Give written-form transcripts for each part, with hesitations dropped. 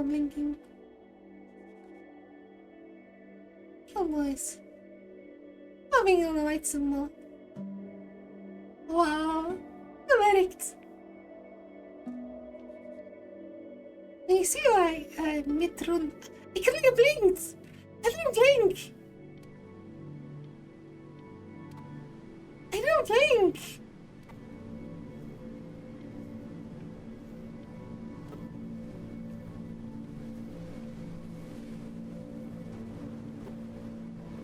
not blinking. Turmoils. Having on the right symbol. Wow. Correct. And you see why metronome. I couldn't blink. I didn't blink. I didn't blink.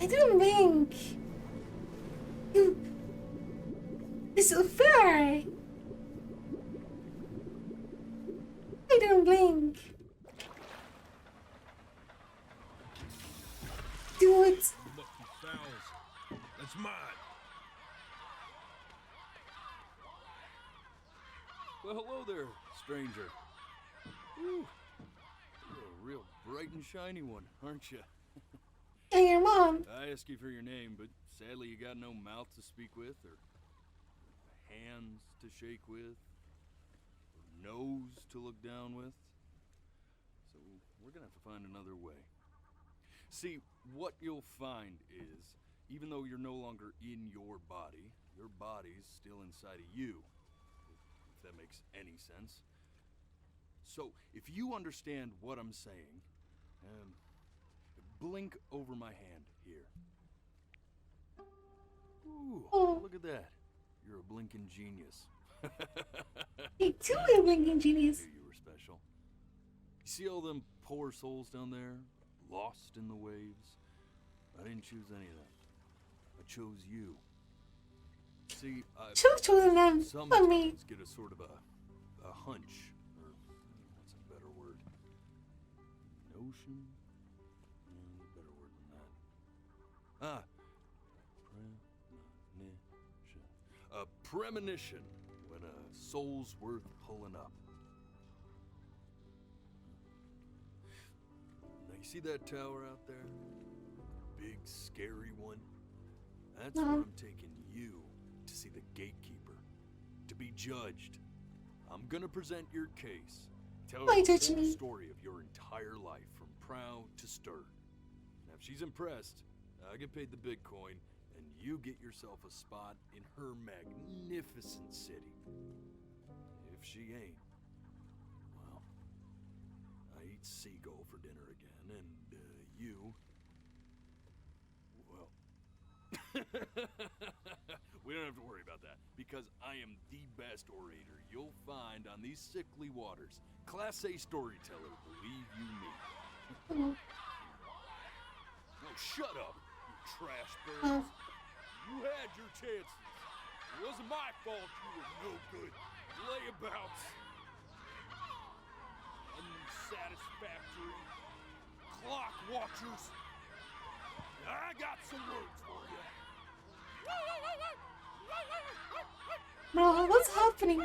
I didn't blink. You. It's unfair. I didn't blink. Do it. Lucky fowls. That's mine. Well, hello there, stranger. Ooh, you're a real bright and shiny one, aren't you? And your mom. I asked you for your name, but sadly you got no mouth to speak with, or hands to shake with, or nose to look down with. So we're gonna have to find another way. See, what you'll find is, even though you're no longer in your body's still inside of you. If that makes any sense. So, if you understand what I'm saying, blink over my hand here. Ooh, Oh. look at that. You're a blinking genius. You too are a blinking genius. I knew you were special. You see all them poor souls down there, lost in the waves? I didn't choose any of them. I chose you. See, Choosing them. Not me. sometimes get a sort of a hunch, or what's a better word? Notion? A better word than that. Premonition. A premonition when a soul's worth pulling up. Now you see that tower out there? Big, scary one? That's where I'm taking you to see the gatekeeper, to be judged. I'm gonna present your case. Tell her Why the judge whole me? story of your entire life, from proud to stern. Now, if she's impressed, I get paid the big coin, and you get yourself a spot in her magnificent city. If she ain't, well, I eat seagull for dinner again, and you, well, we don't have to worry about that, because I am the best orator you'll find on these sickly waters. Class A storyteller, believe you me. Oh. Oh, shut up, you trash birds. Oh. You had your chances. It wasn't my fault you were no good layabouts. Unsatisfactory clock watchers. I got some words for you. Bro, what's happening?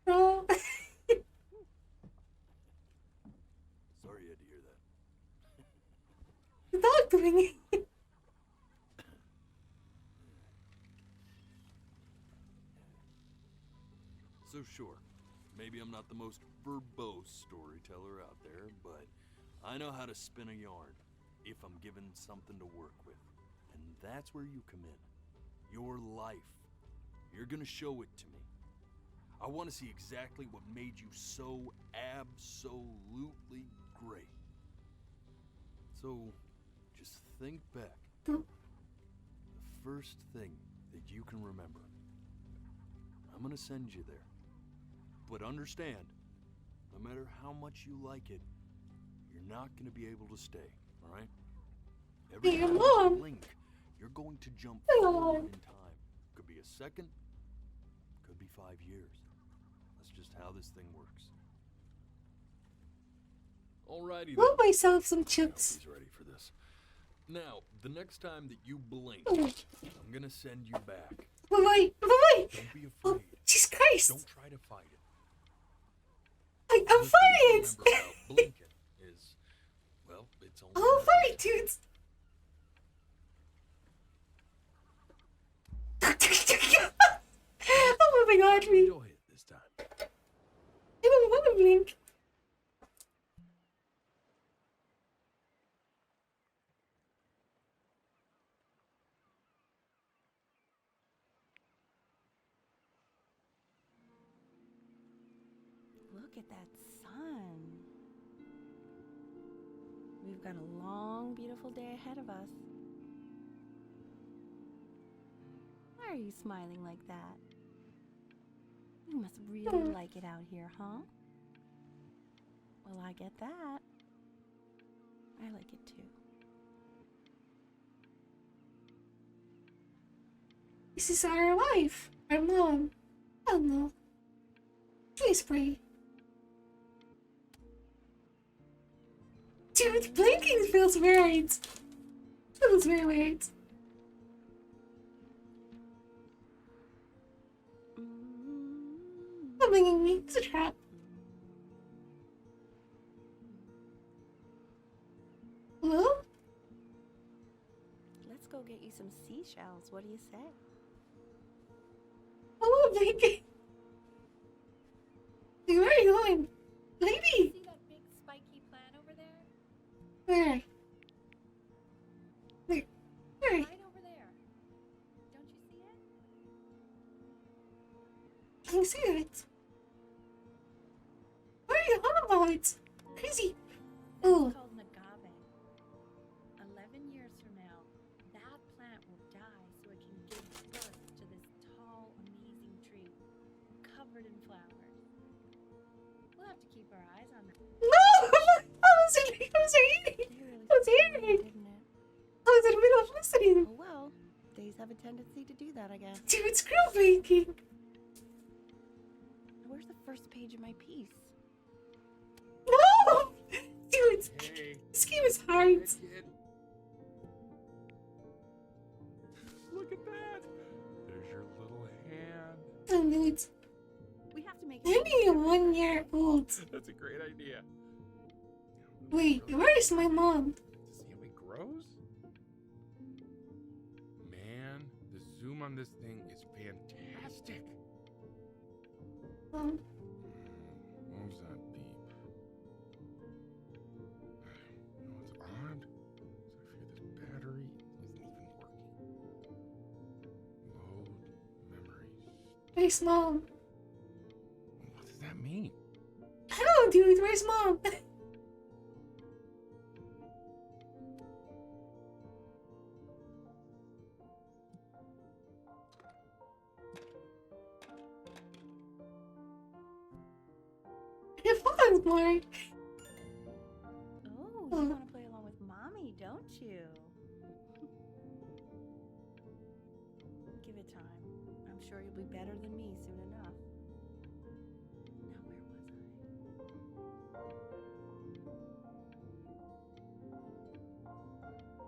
Bro. Sorry you had to hear that. The dog doing it. So sure, maybe I'm not the most verbose storyteller out there, but I know how to spin a yarn if I'm given something to work with. And that's where you come in. Your life. You're gonna show it to me. I want to see exactly what made you so absolutely great. So, just think back. The first thing that you can remember. I'm gonna send you there. But understand, no matter how much you like it, you're not gonna be able to stay, alright? Every Hey, time you Mom. blink, you're going to jump Hey, forward Mom. in time. Could be a second, could be 5 years. That's just how this thing works. Alrighty Love then. myself some I hope chips. he's ready for this. Now, the next time that you blink, Oh. I'm gonna send you back. Bye-bye. Bye-bye. Don't be Oh, afraid. Jesus Christ. Don't try to fight it. I'm The thing to fighting it. remember about blinking is, well, it's only I'm a fighting, dude. I'm moving on. blink. Look at that sun. We've got a long, beautiful day ahead of us. Why are you smiling like that? You must really like it out here, huh? Well, I get that. I like it too. This is our wife, our mom. I don't know. Please pray. Dude, blinking feels weird. Feels very weird. Stop blinking me. It's a trap. Hello? Let's go get you some seashells. What do you say? Hello, blinking. Hey, where are you going? Lady! See that big spiky plant over there? Where? Where? Where? Right over there. Don't you see it? I can see it. What are you on about? Crazy. Oh. It's called an agave. 11 years from now, that plant will die so it can give birth to this tall, amazing tree, covered in flowers. We'll have to keep our eyes on that. No! I was eating. I was eating. They really I was surprised me, eating. didn't it? I was in the middle of listening. Oh well, days have a tendency to do that, I guess. Dude, it's girl blinking. Where's the first page of my piece? No! Dude, Hey, this game is hard. kid. Look at that. There's your little hand. Oh, dude. We have to make Maybe 1 year old. That's a great idea. Wait, where is my mom? To see how it grows? Man, the zoom on this thing is fantastic. Um, What was that beep? You know what's odd? I fear this battery isn't even working. Load memories. where's mom? What does that mean? I don't know, dude. Where's mom? Your phone's more. Oh, you want to play along with mommy, don't you? Give it time. I'm sure you'll be better than me soon enough. Now, where was I?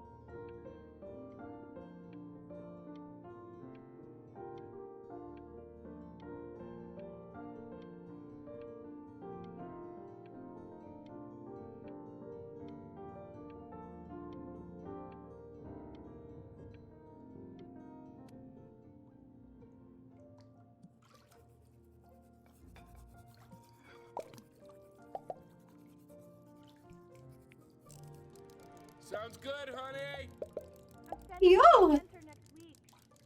Sounds good, honey. I'm sending Yo! you a winter next week.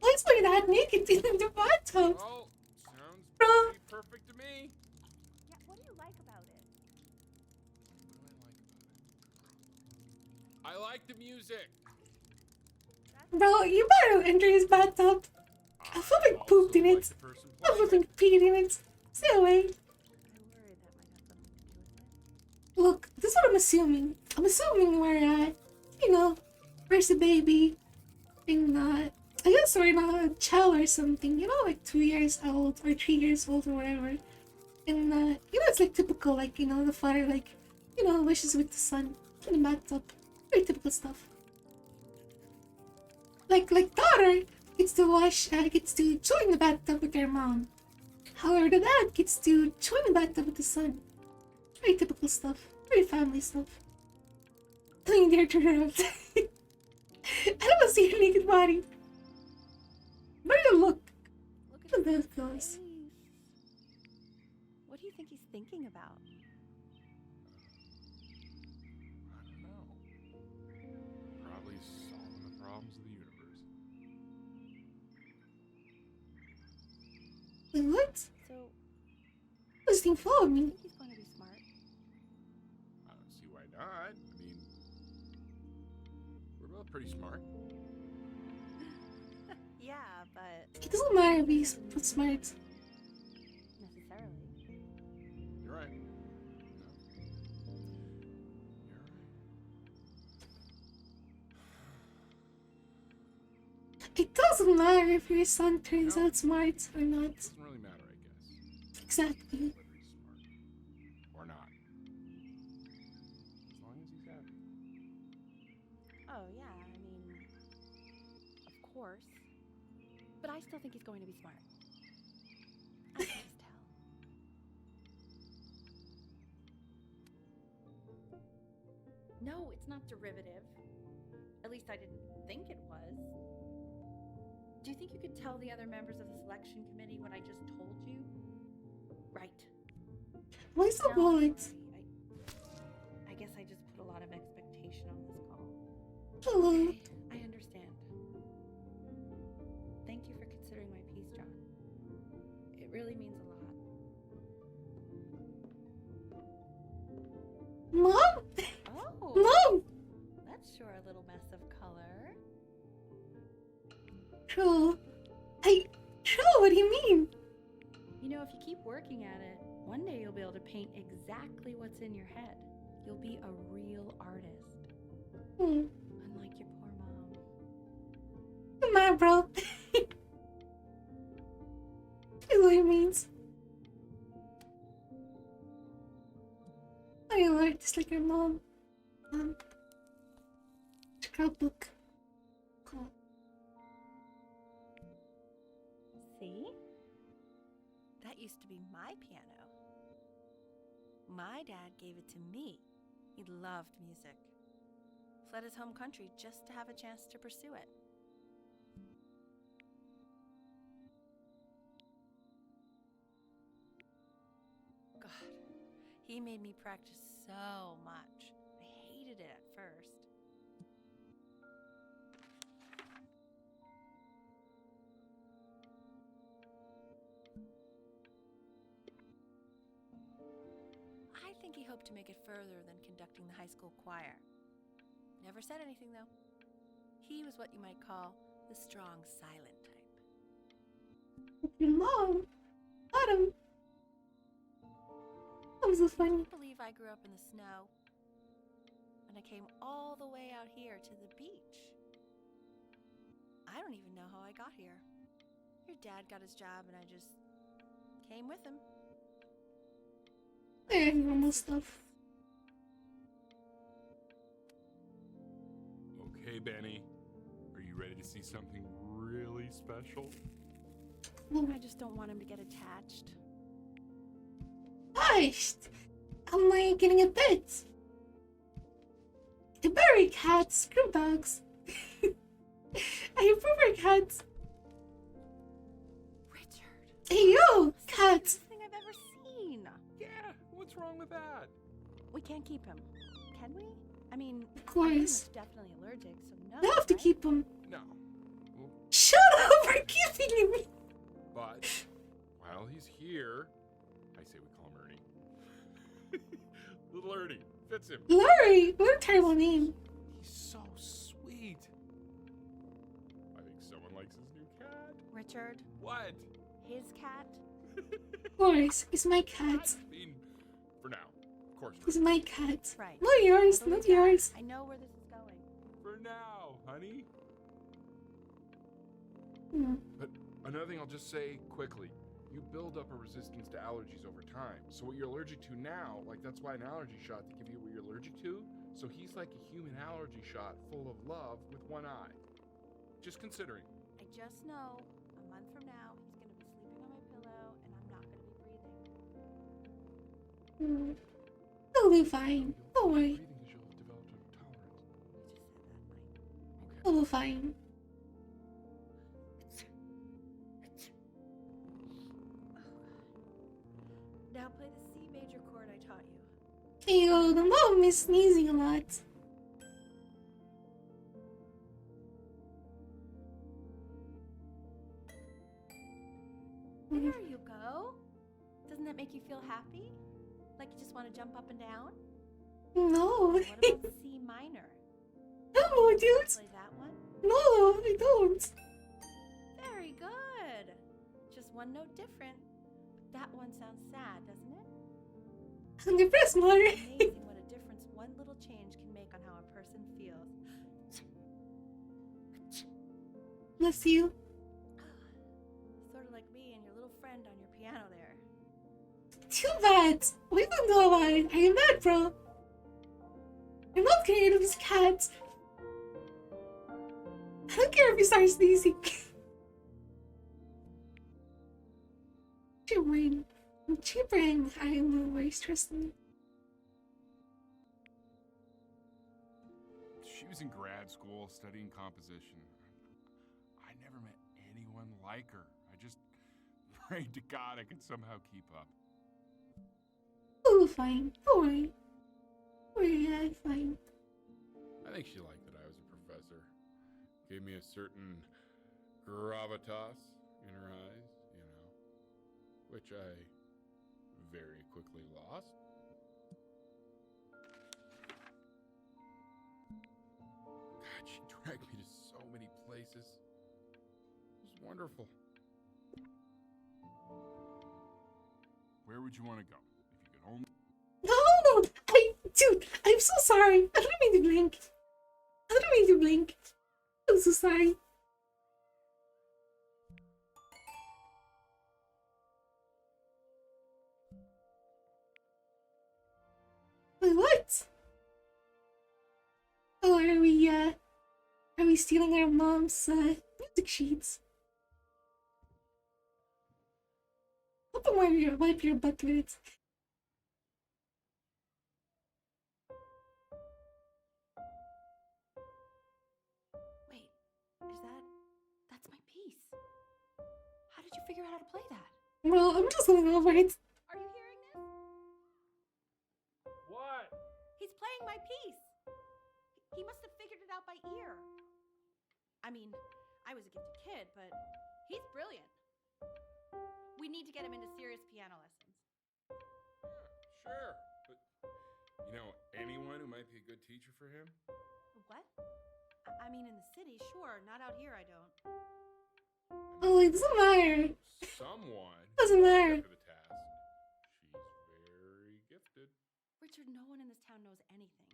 Why is my dad naked in the bathtub? Oh, sounds Bro. pretty perfect to me. Yeah, what do you like about it? I like the music. Bro, you better enter his bathtub. I fucking pooped in it. I fucking peed in it. Stay away. I worry that might have something to do with it. Look, this is what I'm assuming. I'm assuming we're at, you know, where's the baby? And I guess we're in a child or something, you know, like 2 years old or 3 years old or whatever. And, you know, it's like typical, like, you know, the father, like, you know, wishes with the son in the bathtub. Very typical stuff. Like daughter gets to gets to join the bathtub with their mom. However, the dad gets to join the bathtub with the son. Very typical stuff. Very family stuff. Nothing there to interrupt. I don't see your naked body. Where do you look? Look Look at at his those guys. face. What do you think he's thinking about? problems of the universe. Wait, what? So, This thing followed I me. think he's going to be smart. I don't see why not. I mean, we're both pretty smart. Yeah, but It doesn't matter if he's smart. necessarily. You're right. No. You're right. It doesn't matter if your son turns No. out smart or not. Doesn't really matter, I guess. Exactly. Whether he's smart or not. As long as he's happy. Oh, yeah, I mean, of course. But I still think he's going to be smart. I can just tell. No, it's not derivative. At least I didn't think it was. Do you think you could tell the other members of the selection committee what I just told you? Right. Why is the No, I'm wallet? sorry. I guess I just put a lot of expectation on this call. Hello. Okay, I understand. Thank you for considering my piece, John. It really means a lot. Mom? Oh, Mom! that's sure a little mess of color. True. True, what do you mean? You know, if you keep working at it, one day you'll be able to paint exactly what's in your head. You'll be a real artist. Hmm. Unlike your poor mom. Come on, bro. I know what it means. I am artist like your mom. Scrapbook. Cool. See? That used to be my piano. My dad gave it to me. He loved music. Fled his home country just to have a chance to pursue it. God, he made me practice so much. I hated it at first. I think he hoped to make it further than conducting the high school choir. Never said anything, though. He was what you might call the strong, silent type. Your mom? Adam. That was so funny. I believe I grew up in the snow. And I came all the way out here to the beach. I don't even know how I got here. Your dad got his job and I just came with him. Very normal stuff. Okay, Benny. Are you ready to see something really special? I just don't want him to get attached. Gosh! Am I getting a bit? The berry cats, screw dogs. I prefer cats. Richard! Hey yo, This is the cats! cutest thing I've ever seen. Yeah, what's wrong with that? We can't keep him, can we? I mean, Of I'm pretty course. much definitely allergic, so no. I have to right? keep them. No. Well, Shut up for keeping me! but while he's here, I say we call him Ernie. Little Ernie. Fits him. Larry! What a terrible name. He's so sweet. I think someone likes his new cat. Richard, What? his cat. Of course, it's my cat. I mean, for now. Of course. It's my cat. Right. Not yours, Totally not cat. yours. I know where this is going. For now, honey. Hmm. But another thing I'll just say quickly. You build up a resistance to allergies over time. So what you're allergic to now, like that's why an allergy shot to give you what you're allergic to. So he's like a human allergy shot full of love with one eye. Just considering. I just know a month from now he's going to be sleeping on my pillow and I'm not going to be breathing. Hmm. It'll be fine. Don't worry. Breathing because you'll develop a tolerance. You just said that, Mike. Okay. It'll be fine. Now play the C major chord I taught you. Hey yo, the mom is sneezing a lot. that make you feel happy? Like you just want to jump up and down? No. What about C minor? No, dude. Play that one? No, I don't. Very good. Just one note different. But that one sounds sad, doesn't it? I'm depressed, Mother. Amazing what a difference one little change can make on how a person feels. Bless you. Sort of like me and your little friend on your piano there. Too bad. We don't know about it. I am bad, bro. I'm not scared of this cat. I don't care if he starts sneezing. Cheaper and I am no very stressing. She was in grad school studying composition. I never met anyone like her. I just prayed to God I could somehow keep up. Oh, fine. Don't worry. Yeah, fine. I think she liked that I was a professor. Gave me a certain gravitas in her eyes, you know, which I very quickly lost. God, she dragged me to so many places. It was wonderful. Where would you want to go? If you could only... No! Dude, I'm so sorry. I don't mean to blink. I'm so sorry. Wait, what? Oh, are we stealing our mom's, music sheets? Hope I wipe your butt with it. Wait, that's my piece. How did you figure out how to play that? Well, I'm just going over it. Are you hearing this? What? He's playing my piece. He must have figured it out by ear. I mean, I was a gifted kid, but he's brilliant. We need to get him into serious piano lessons. Sure, but you know anyone who might be a good teacher for him? What? I mean, in the city, sure. Not out here, I don't. Oh, it doesn't matter. Someone Doesn't matter. for the task. She's very gifted. Richard, no one in this town knows anything.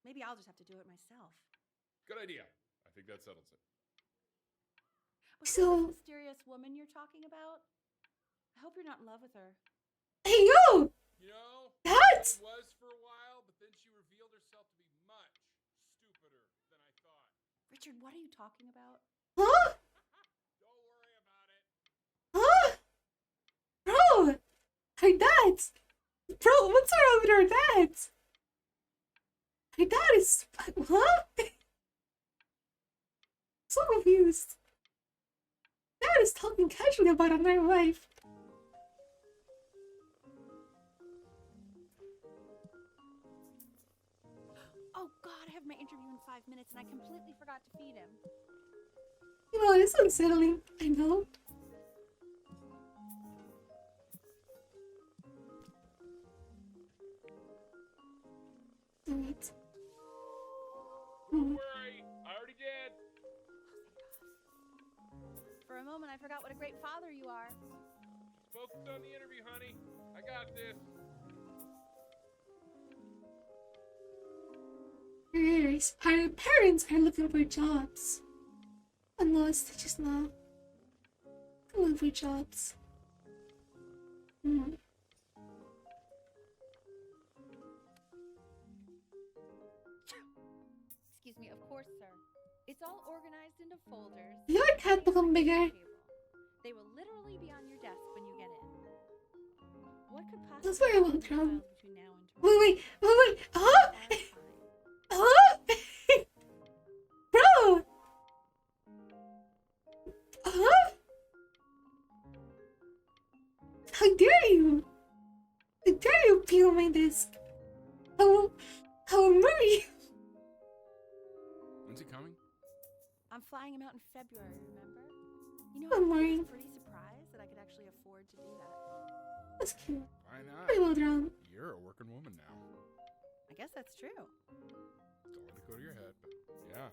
Maybe I'll just have to do it myself. Good idea. I think that settles it. Who's So- this mysterious woman you're talking about? I hope you're not in love with her. Hey, yo! You know, What? she was for a while, but then she revealed herself to be much stupider than I thought. Richard, what are you talking about? Huh? Don't worry about it. Huh? Bro! Her dad! Bro, what's wrong with her dad? Her dad is... Huh? So confused. Dad is talking casually about another wife. Oh, God, I have my interview in 5 minutes and I completely forgot to feed him. You know, it's unsettling. I know. Alright. Don't worry, I already did. For a moment, I forgot what a great father you are. Focus on the interview, honey. I got this. Our parents are looking for jobs. Oh no, it's just not. Looking for jobs. Excuse me, of course, sir. It's all organized into folders. Your cat become bigger. They will literally be on your desk when you get in. What could possibly That's where I will be come. files between now and tomorrow? Wait. Huh? Are fine. Huh? Bro! Huh? How dare you? How dare you peel my disc? How murder you? When's he coming? I'm flying him out in February, remember? You know, Don't I worry. was pretty surprised that I could actually afford to do that. That's cute. Why not? Pretty well drawn. You're a working woman now. I guess that's true. Don't let it go to your head, but yeah.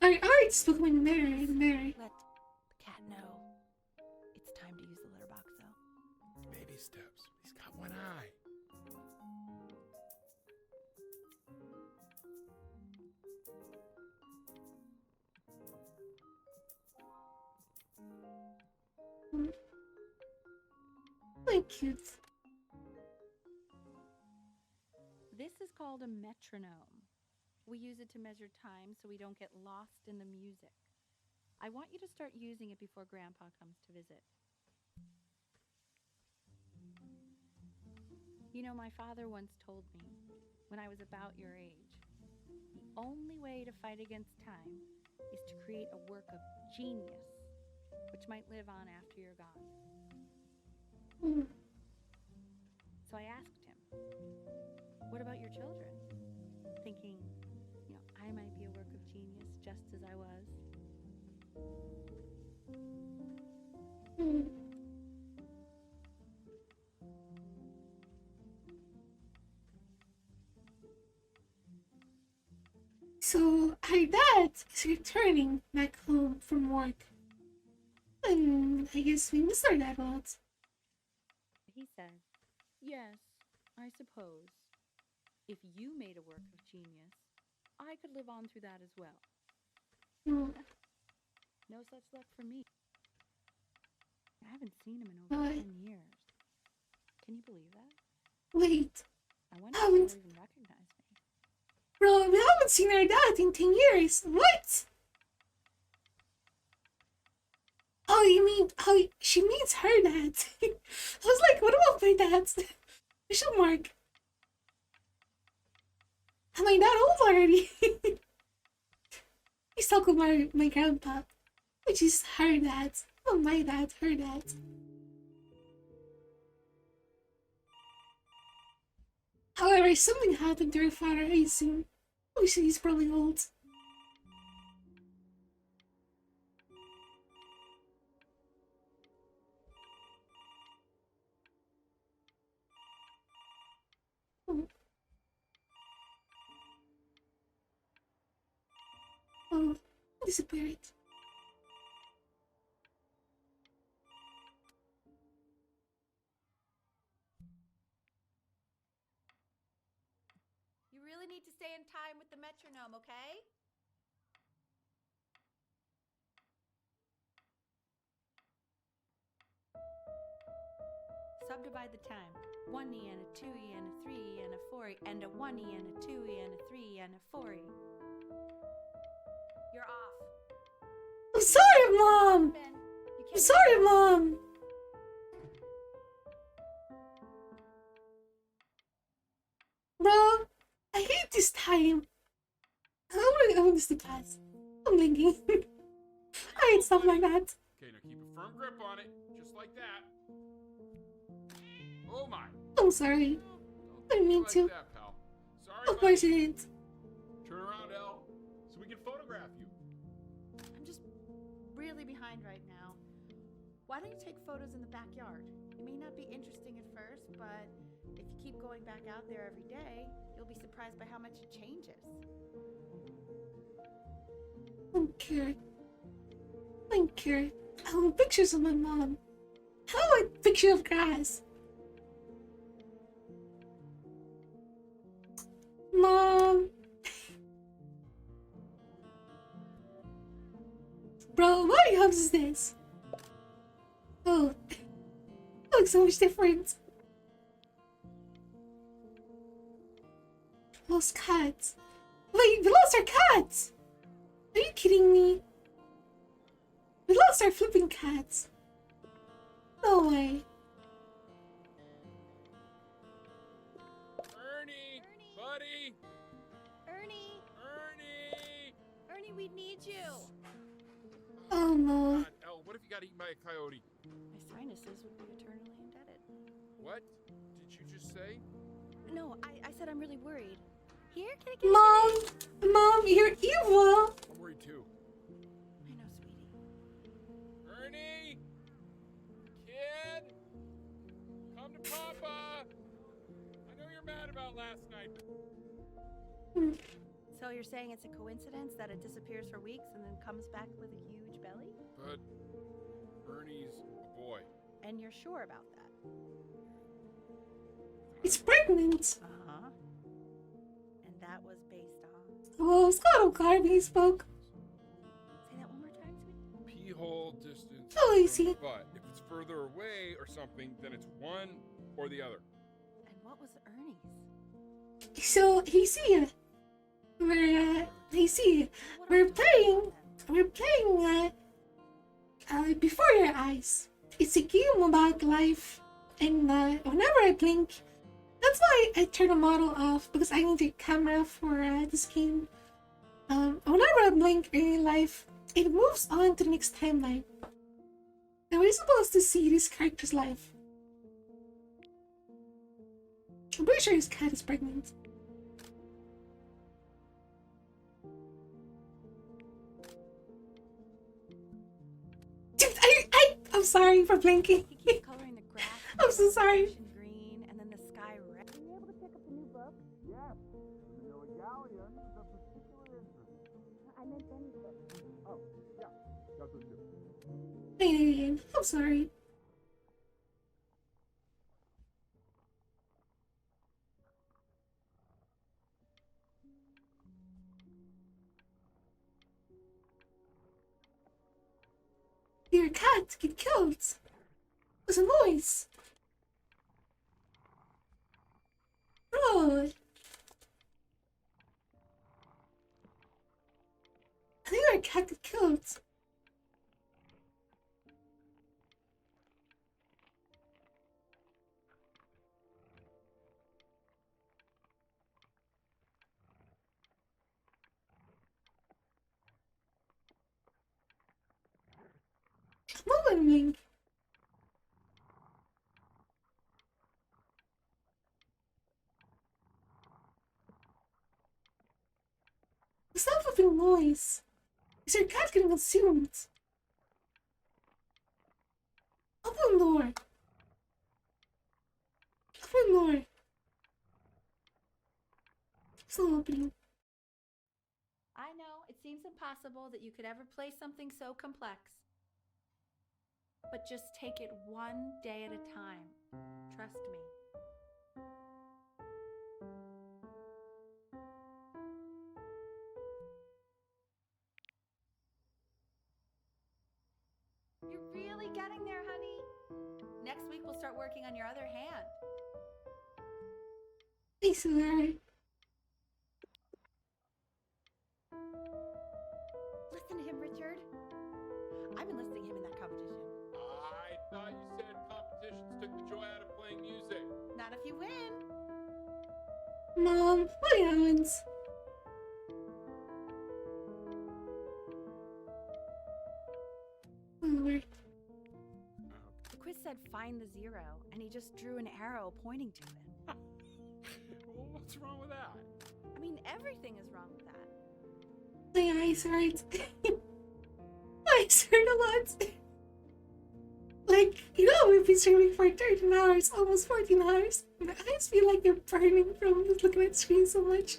I already spoke my Mary. Let the cat know. It's time to use the litter box, though. Baby steps. He's got one eye. Very cute. This is called a metronome. We use it to measure time so we don't get lost in the music. I want you to start using it before Grandpa comes to visit. You know, my father once told me, when I was about your age, the only way to fight against time is to create a work of genius, which might live on after you're gone. Mm. So I asked him, what about your children? Thinking, you know, I might be a work of genius just as I was. Mm. So, our dad is returning back home from work. And I guess we missed our dad a lot. He said, yes, I suppose. If you made a work of genius, I could live on through that as well. Mm. No such luck for me. I haven't seen him in over 10 years. Can you believe that? Wait, I wonder Haven't- if he'll even recognize me. bro, we haven't seen our dad in 10 years. What? Oh, you mean, oh, she means her dad. I was like, what about my dad? Question mark. Am I that old already? He's talking about my grandpa, which is her dad. Not my dad, her dad. However, something happened to her father, I assume. Obviously, he's probably old. Oh, disappeared. You really need to stay in time with the metronome, okay? Subdivide the time. 1E and a 2E and a 3E and a 4E and a 1E and a 2E and a 3E and a 4E. You're off. I'm sorry, Mom! Ben, you I'm can't. sorry, Mom! Bro, I hate this time. I want this to pass. I'm blinking. I hate stuff like that. Okay, now keep a firm grip on it, just like that. Oh my! I'm sorry. Don't I mean like to. that, pal. Sorry, Of course buddy. I didn't. Turn around, Elle, so we can photograph you. I'm just really behind right now. Why don't you take photos in the backyard? It may not be interesting at first, but if you keep going back out there every day, you'll be surprised by how much it changes. I don't care. I don't care. I want pictures of my mom. How about a picture of grass? Mom! Bro, what house is this? Oh, it looks so much different. Lost cats. Wait, we lost our cats! Are you kidding me? We lost our flipping cats. No way. Ernie! Buddy! Ernie! Ernie! Ernie, we need you! Oh no. God, Elle, what if you got eaten by a coyote? My sinuses would be eternally indebted. What did you just say? No, I said I'm really worried. Here, kitty. Mom, you're evil. I'm worried too. I know, sweetie. Ernie! Kid! Papa! I know you're mad about last night, but So you're saying it's a coincidence that it disappears for weeks and then comes back with a huge belly? Ernie's a boy. And you're sure about that? It's pregnant. Uh-huh. And that was based on... Oh, Scott O'Carvey spoke. Say that one more time, sweetie. Pee-hole distance. Oh, I from see. the butt. If it's further away or something, then it's one or the other. And what was Ernie's? So, we're playing before your eyes. It's a game about life, and whenever I blink, that's why I turn the model off, because I need a camera for this game. Whenever I blink in life, it moves on to the next timeline. And we're supposed to see this character's life. I'm pretty sure his cat is pregnant. Dude, I'm sorry for blinking. He keeps coloring the grass. I'm so sorry. ocean green and then the sky red. Were you able to pick up the new book? Yes, the galleon is of particular interest. I meant Benny's book. Oh, yeah, got those too. I'm sorry. Your cat get killed. There's a noise. Bro. I think our cat got killed. Come on, Ming. Stop making noise. Is your cat getting consumed? Open the door. Open the door. It's not opening. I know, it seems impossible that you could ever play something so complex. But just take it one day at a time. Trust me. You're really getting there, honey. Next week we'll start working on your other hand. I swear. Listen to him, Richard. I'm enlisting him in that competition. I thought you said competitions took the joy out of playing music. Not if you win. Mom, what happens? Whatever. The quiz said find the zero, and he just drew an arrow pointing to it. Well, what's wrong with that? I mean, everything is wrong with that. My eyes hurt. My eyes hurt a lot. Like, you know, we've been streaming for 13 hours, almost 14 hours. My eyes feel like they're burning from just looking at the screen so much.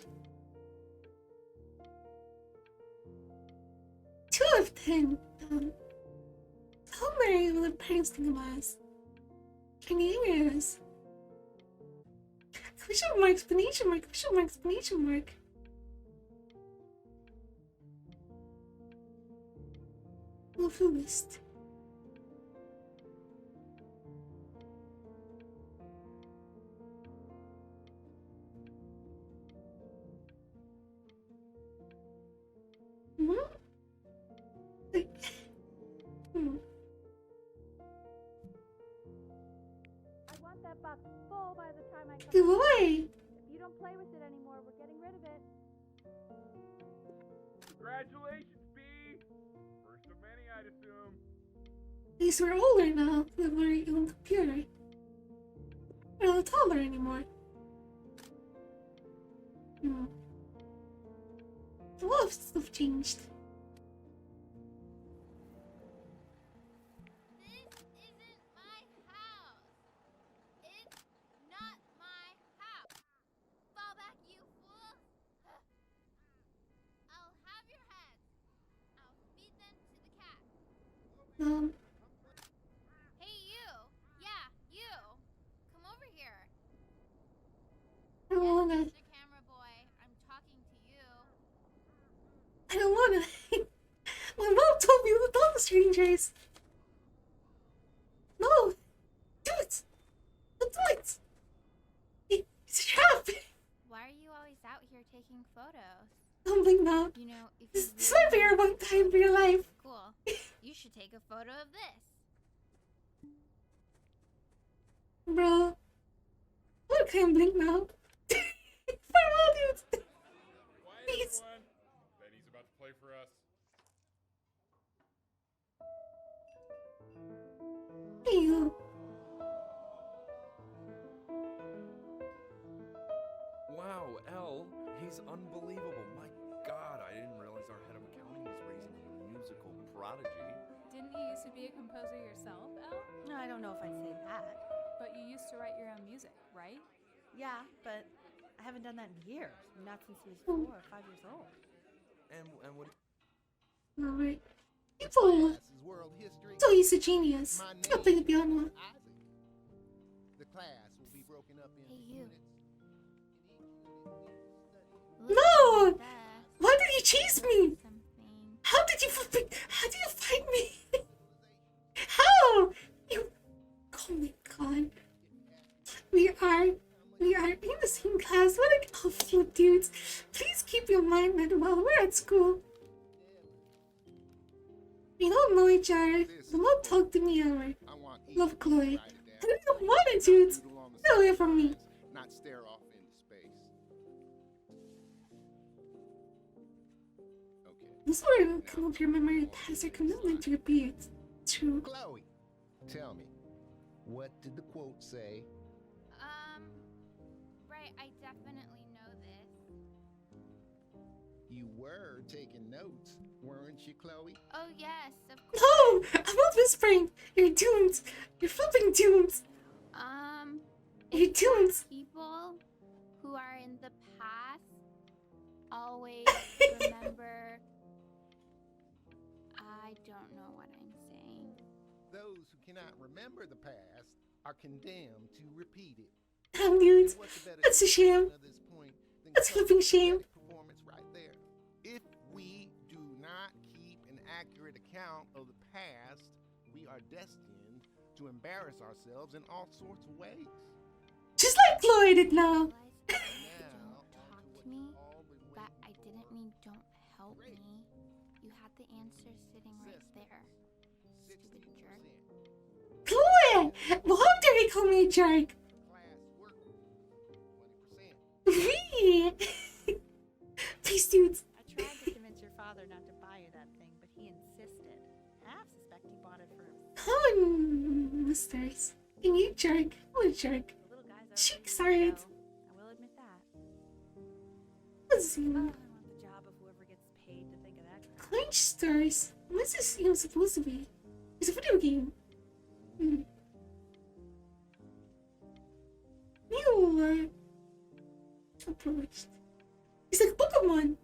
2 out of 10. How many will the parents think of us? Can you hear us? Question mark, explanation mark, question mark, explanation mark. Awful list. I want that box full by the time I come Give back. away. If you don't play with it anymore, we're getting rid of it. Congratulations, B! First of many, I'd assume. At least we're older now. We have our own computer. We're not taller anymore. A lot of stuff changed. This isn't my house. It's I don't wanna. My mom told me to talk to strangers. No! Do it! Don't do it! It's a trap! Why are you always out here taking photos? Don't blink now. You know, if This you is my really very one time for your life. cool, you should take a photo of this. Bro. What can blink now? Farewell, dude! Quiet, Please. everyone. Benny's about to play for us. Hey, you. Wow, Elle, he's unbelievable. My God, I didn't realize our head of accounting was raising a musical prodigy. Didn't you used to be a composer yourself, Elle? No, I don't know if I'd say that. But you used to write your own music, right? Yeah, but I haven't done that in years. Not since he was 4 or 5 years old. And what? Alright. People. Class is world history. So he's a genius. My I play the piano. name is Isaac. The class will be broken up into Hey, you. units. No! Look at this. Why did he chase me? Something. How did you find me? How? You. Oh my god. We are in the same class. What a awful dudes. Please keep your mind at well. We're at school. We don't know each other. Do not talk to me ever. I want Love, each of you to Chloe. write it I down. don't want it, dudes. Doodle on the Get away side from me. lines, not stare off into space. Okay. This word come up your memory past your commitment to repeat. True. Chloe, tell me, what did the quote say? Right, I definitely know this. You were taking notes, weren't you, Chloe? Oh, yes, of course. No! I'm not whispering. You're doomed. You're flipping doomed. You're doomed. People who are in the past always remember. I don't know what I'm saying. Those who cannot remember the past are condemned to repeat it. Damn, dudes. What's a better That's a shame. description of this point than That's Chloe's flipping shame. pathetic performance right there. If we do not keep an accurate account of the past, we are destined to embarrass ourselves in all sorts of ways. Just like Chloe did now. Realize Now, don't on talk to to what's me, all been but waiting I didn't mean don't help Great. me. You had the answer sitting right there. Stupid jerk. 60%. Chloe! How dare he call me a jerk? Class work, 20%. Me! Please, dudes. I tried to convince your father not to buy you that thing, but he insisted. Half suspect he bought it for himself. Come on, misters. And you jerk. What a jerk. The little guy's Cheeks okay, are it. though. I will admit that. What's Oh, I it? want the job of whoever gets paid to think of that crap. Clinch stars. What's this even supposed to be? It's a video game. You are approached. It's like Pokemon.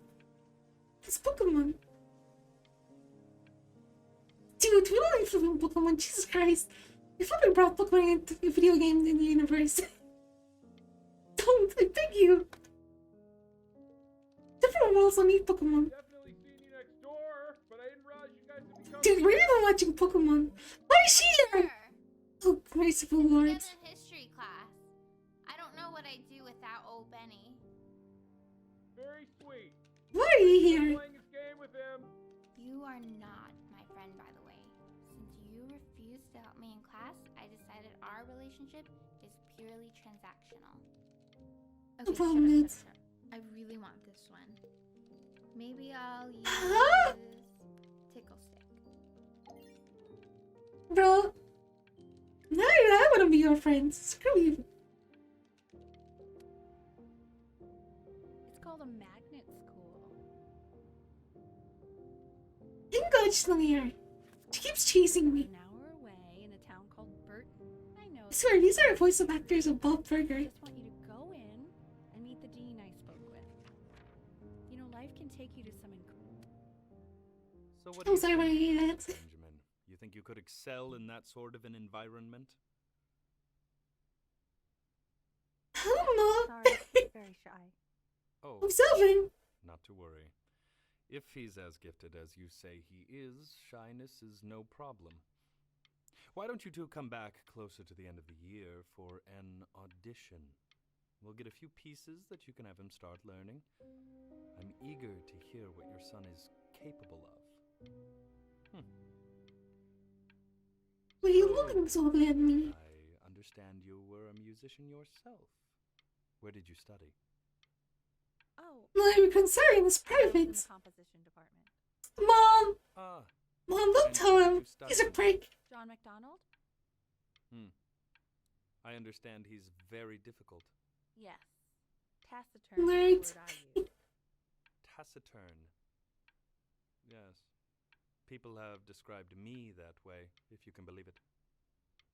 It's Pokemon. Dude, we don't even Pokemon. Jesus Christ. You fucking brought Pokemon into a video game in the universe. Don't, I beg you. Different worlds don't need Pokemon. Definitely seen you next door, but I didn't realize you guys would be coming. Dude, we're even watching Pokemon. Why is she here? Oh, merciful Get Lord. a history class. I don't know what I'd do without old Benny. Very sweet. Why are you here? Playing his game with him. You are not my friend, by the way. Since you refused to help me in class, I decided our relationship is purely transactional. Okay, problem, dudes. I really want this one. Maybe I'll use Huh? tickle stick. Bro. No, I want to be your friend. Screw you. It's called a magnet school. Thank God she's not here. She keeps chasing me. An hour away in a town called Burton. I know. I swear, these are voice of actors of Bob I Burger. just want you to go in and meet the dean I spoke with. You know, life can take you to some So what? I'm sorry, but I hate that. Benjamin? You think you could excel in that sort of an environment? I don't know. sorry, very shy. Oh, I'm 7. not to worry. If he's as gifted as you say he is, shyness is no problem. Why don't you two come back closer to the end of the year for an audition? We'll get a few pieces that you can have him start learning. I'm eager to hear what your son is capable of. What are you looking so bad at me? I understand you were a musician yourself. Where did you study? Oh, My concern is I was in private. the composition department. Mom! Ah, Mom, don't And tell where did him. you study? He's a prick. John McDonald? I understand he's very difficult. Yes. Taciturn Nerd. is the word I use. Taciturn. Yes. People have described me that way, if you can believe it.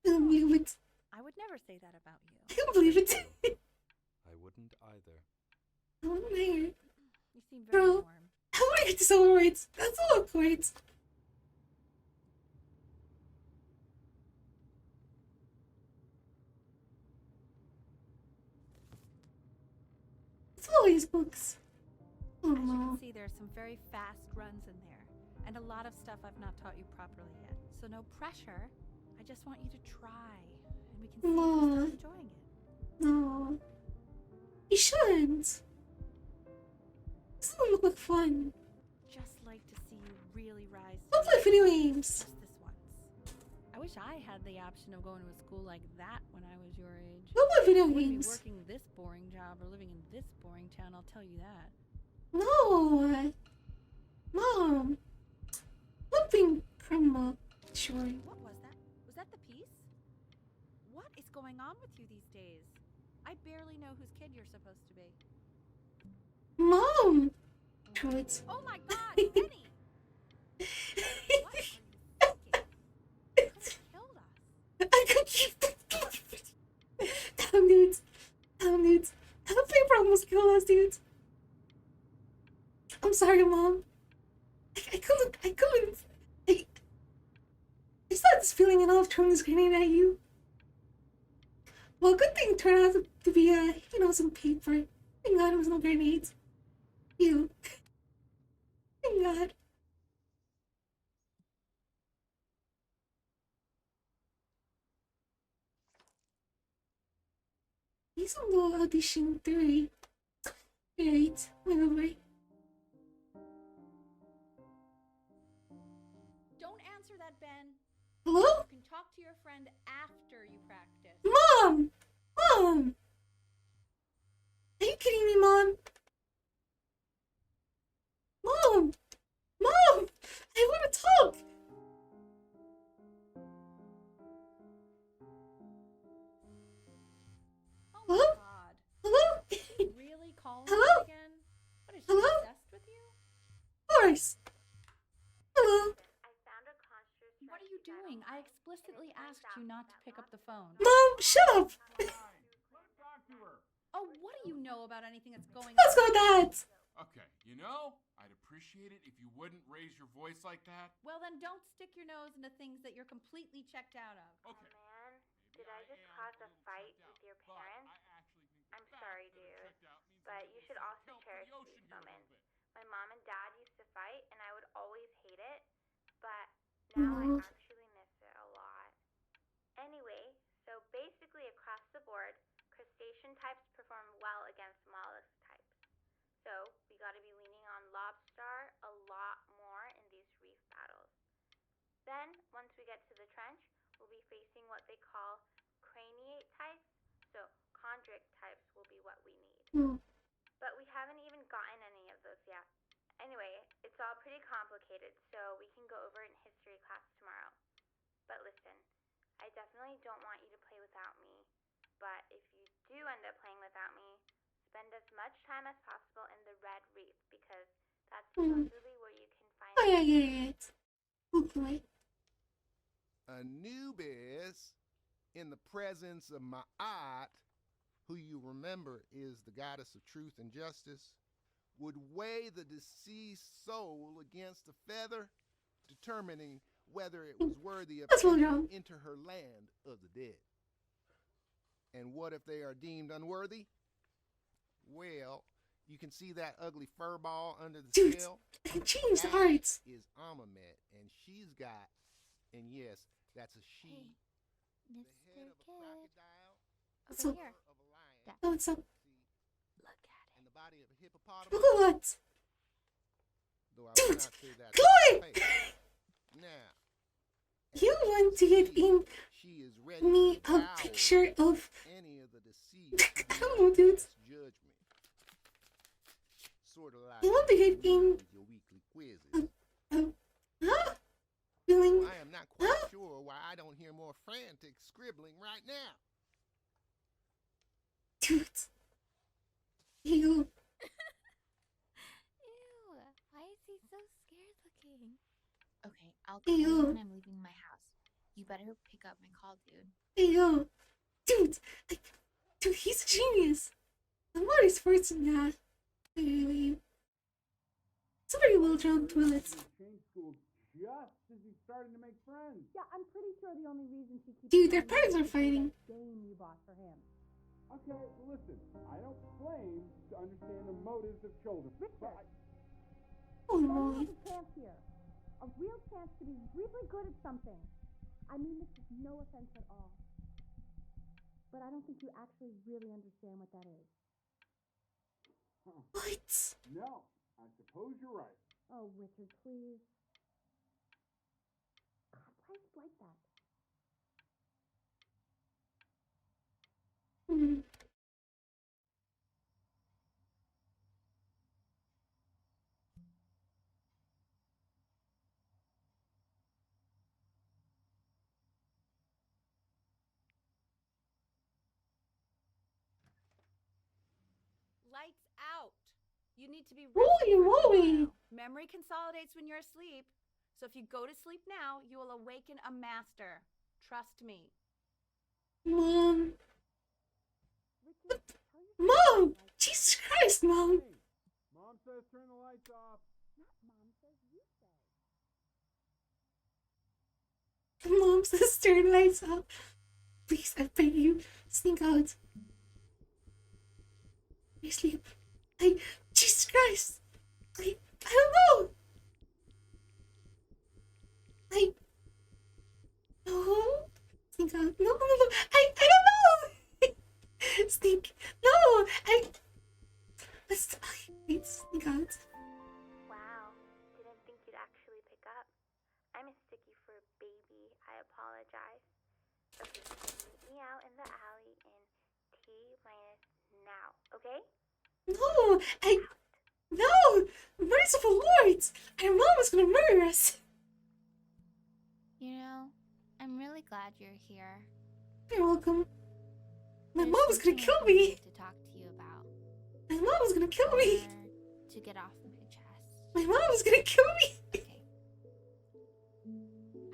I don't believe it. I would never say that about you. I don't believe it. I wouldn't either. Oh, man. You seem very Bro. warm. How are you so right? That's awkward. It's all these books. Oh As you no. can see, there's some very fast runs in there, and a lot of stuff I've not taught you properly yet. So no pressure. I just want you to try, and we can see if you No. start enjoying it. No. You shouldn't. This doesn't look like fun. Just like to see you really rise to Don't your play video potential, games. just this once. I wish I had the option of going to a school like that when I was your age. Don't play video I wouldn't be games. working this boring job or living in this boring town, I'll tell you that. No. Mom. I'm being criminal. Sure. What was that? Was that the piece? What is going on with you these days? I barely know whose kid you're supposed to be. Mom. Try it. Oh my god, Penny! What are you thinking? You could have killed us. I could keep Damn, dude. Damn, dude. I don't think problems kill us, dude. I'm sorry, Mom. I couldn't. I started this feeling enough throwing this grenade at you. Well, good thing it turned out to be, some paper. Thank God it was no grenades. Ew. Thank God. He's on the audition 3. Alright, whatever. Don't answer that, Ben. Hello? You can talk to your friend after you practice. Mom! Mom! Are you kidding me, Mom? Mom! Mom! I want to talk! Oh Hello? my god. Hello? Really calling Hello? us again? What is she Hello? obsessed with you? Horace! Hello? What are you doing? I explicitly asked you not to pick up the phone. Mom, shut up! Oh, what do you know about anything that's going Let's on? go, Dad! Okay, you know, I'd appreciate it if you wouldn't raise your voice like that. Well, then don't stick your nose into things that you're completely checked out of. Okay. Man, maybe did I just am cause a little fight checked with out, your but parents? I actually think the I'm fact sorry, that dude, I'm checked out means but I'm you able should to also help cherish the these ocean here a little moments. bit. My mom and dad used to fight, and I would always hate it, but now I Aw. actually miss it a lot. Anyway, so basically across the board, crustacean types perform well against mollusk types. So we gotta be leaning on lobster a lot more in these reef battles. Then, once we get to the trench, we'll be facing what they call craniate types, so chondric types will be what we need. Hmm. But we haven't even gotten any of those yet. Anyway, it's all pretty complicated, so we can go over it in history class tomorrow. But listen, I definitely don't want you to play without me. But if you do end up playing without me, spend as much time as possible in the Red Reef, because that's supposedly where you can find Oh, yeah. Good boy. Anubis, in the presence of Ma'at, who you remember is the goddess of truth and justice, would weigh the deceased soul against a feather, determining whether it was worthy of That's entering wrong. into her land of the dead. And what if they are deemed unworthy? Well, You can see that ugly fur ball under the Dude, scale? I can change the That hearts. is Amamet, and she's got, and yes, that's a she. Hey, The Mr. head of a Kid. crocodile, So- Over here. of a lion, Dad. Oh, what's up? see, Look at and it. the body of a hippopotamus. Look at what? Though I Dude, would not say that's Chloe! her face. Now, You want to get in she is ready me to a devour picture of... any of the deceased. I don't know, dude. Judgment. Sort of like You want to get in... with your weekly quizzes. Huh? Feeling... I am not quite sure why I don't hear more frantic scribbling right now. Dude. You... Ew, why is he so scared looking? Okay, I'll call you Ew. when I'm leaving my house. You better pick up my call, dude. Hey, yo. Dude, dude, he's a genius. I'm not experts in that. Wait. It's a very well-drawn toilet. Change schools just as he's starting to make friends. Yeah, I'm pretty sure the only reason she keeps Dude, their calling parents you are is because of fighting. that game you bought for him. Okay, well, listen, I don't claim to understand the motives of children. But Holy You moly. have a chance here. A real chance to be really good at something. I mean this is no offense at all. But I don't think you actually really understand what that is. What? no, I suppose you're right. Oh, Richard, please. God, why is he like that? Hmm. Lights out. You need to be Holy rested for moly. tomorrow. Memory consolidates when you're asleep. So if you go to sleep now, you will awaken a master. Trust me. Mom. Richard, tell your Mom! Jesus Christ, Mom! Mom says turn the lights off. Not mom says, you say. Mom says turn lights off. Please, I beg you, sneak out. I sleep. Jesus Christ! I don't know! No! Sneak out. No, I don't know! Sneak. No! Let's sneak out. Wow, didn't think you'd actually pick up. I'm a sticky for a baby. I apologize. Okay, so meet me out in the alley in T-minus now, okay? No! No! Merciful lords! Our mom is gonna murder us! You know, I'm really glad you're here. You're welcome. My There's mom is gonna something kill I me! need to talk to you about. My mom is gonna kill me! Or to get off my chest. My mom is gonna kill me! Okay.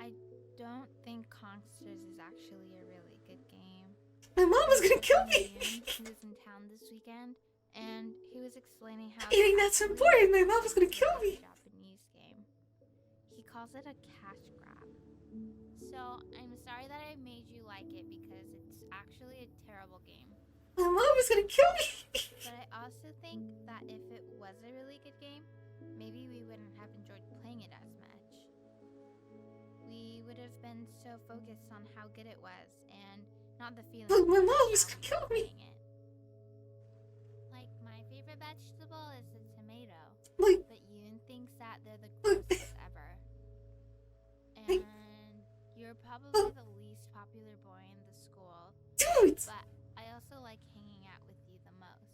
I don't think Consters is actually a really good game. My mom is gonna kill me! Ian, he was in town this weekend, and he was explaining how Eating that's actually important. My mom is gonna it's kill a me. Japanese game. He calls it a cash grab. So I'm sorry that I made you like it because it's actually a terrible game. My mom is gonna kill me! But I also think that if it was a really good game, maybe we wouldn't have enjoyed playing it as much. We would have been so focused on how good it was and not the feeling. Look, my we mom had is gonna kill me! playing it. Like, my favorite vegetable is the tomato, Like, but Yoon thinks that they're the Look. grossest ever. Like- And you're probably the least popular boy in the school, dude! but I also like hanging out with you the most.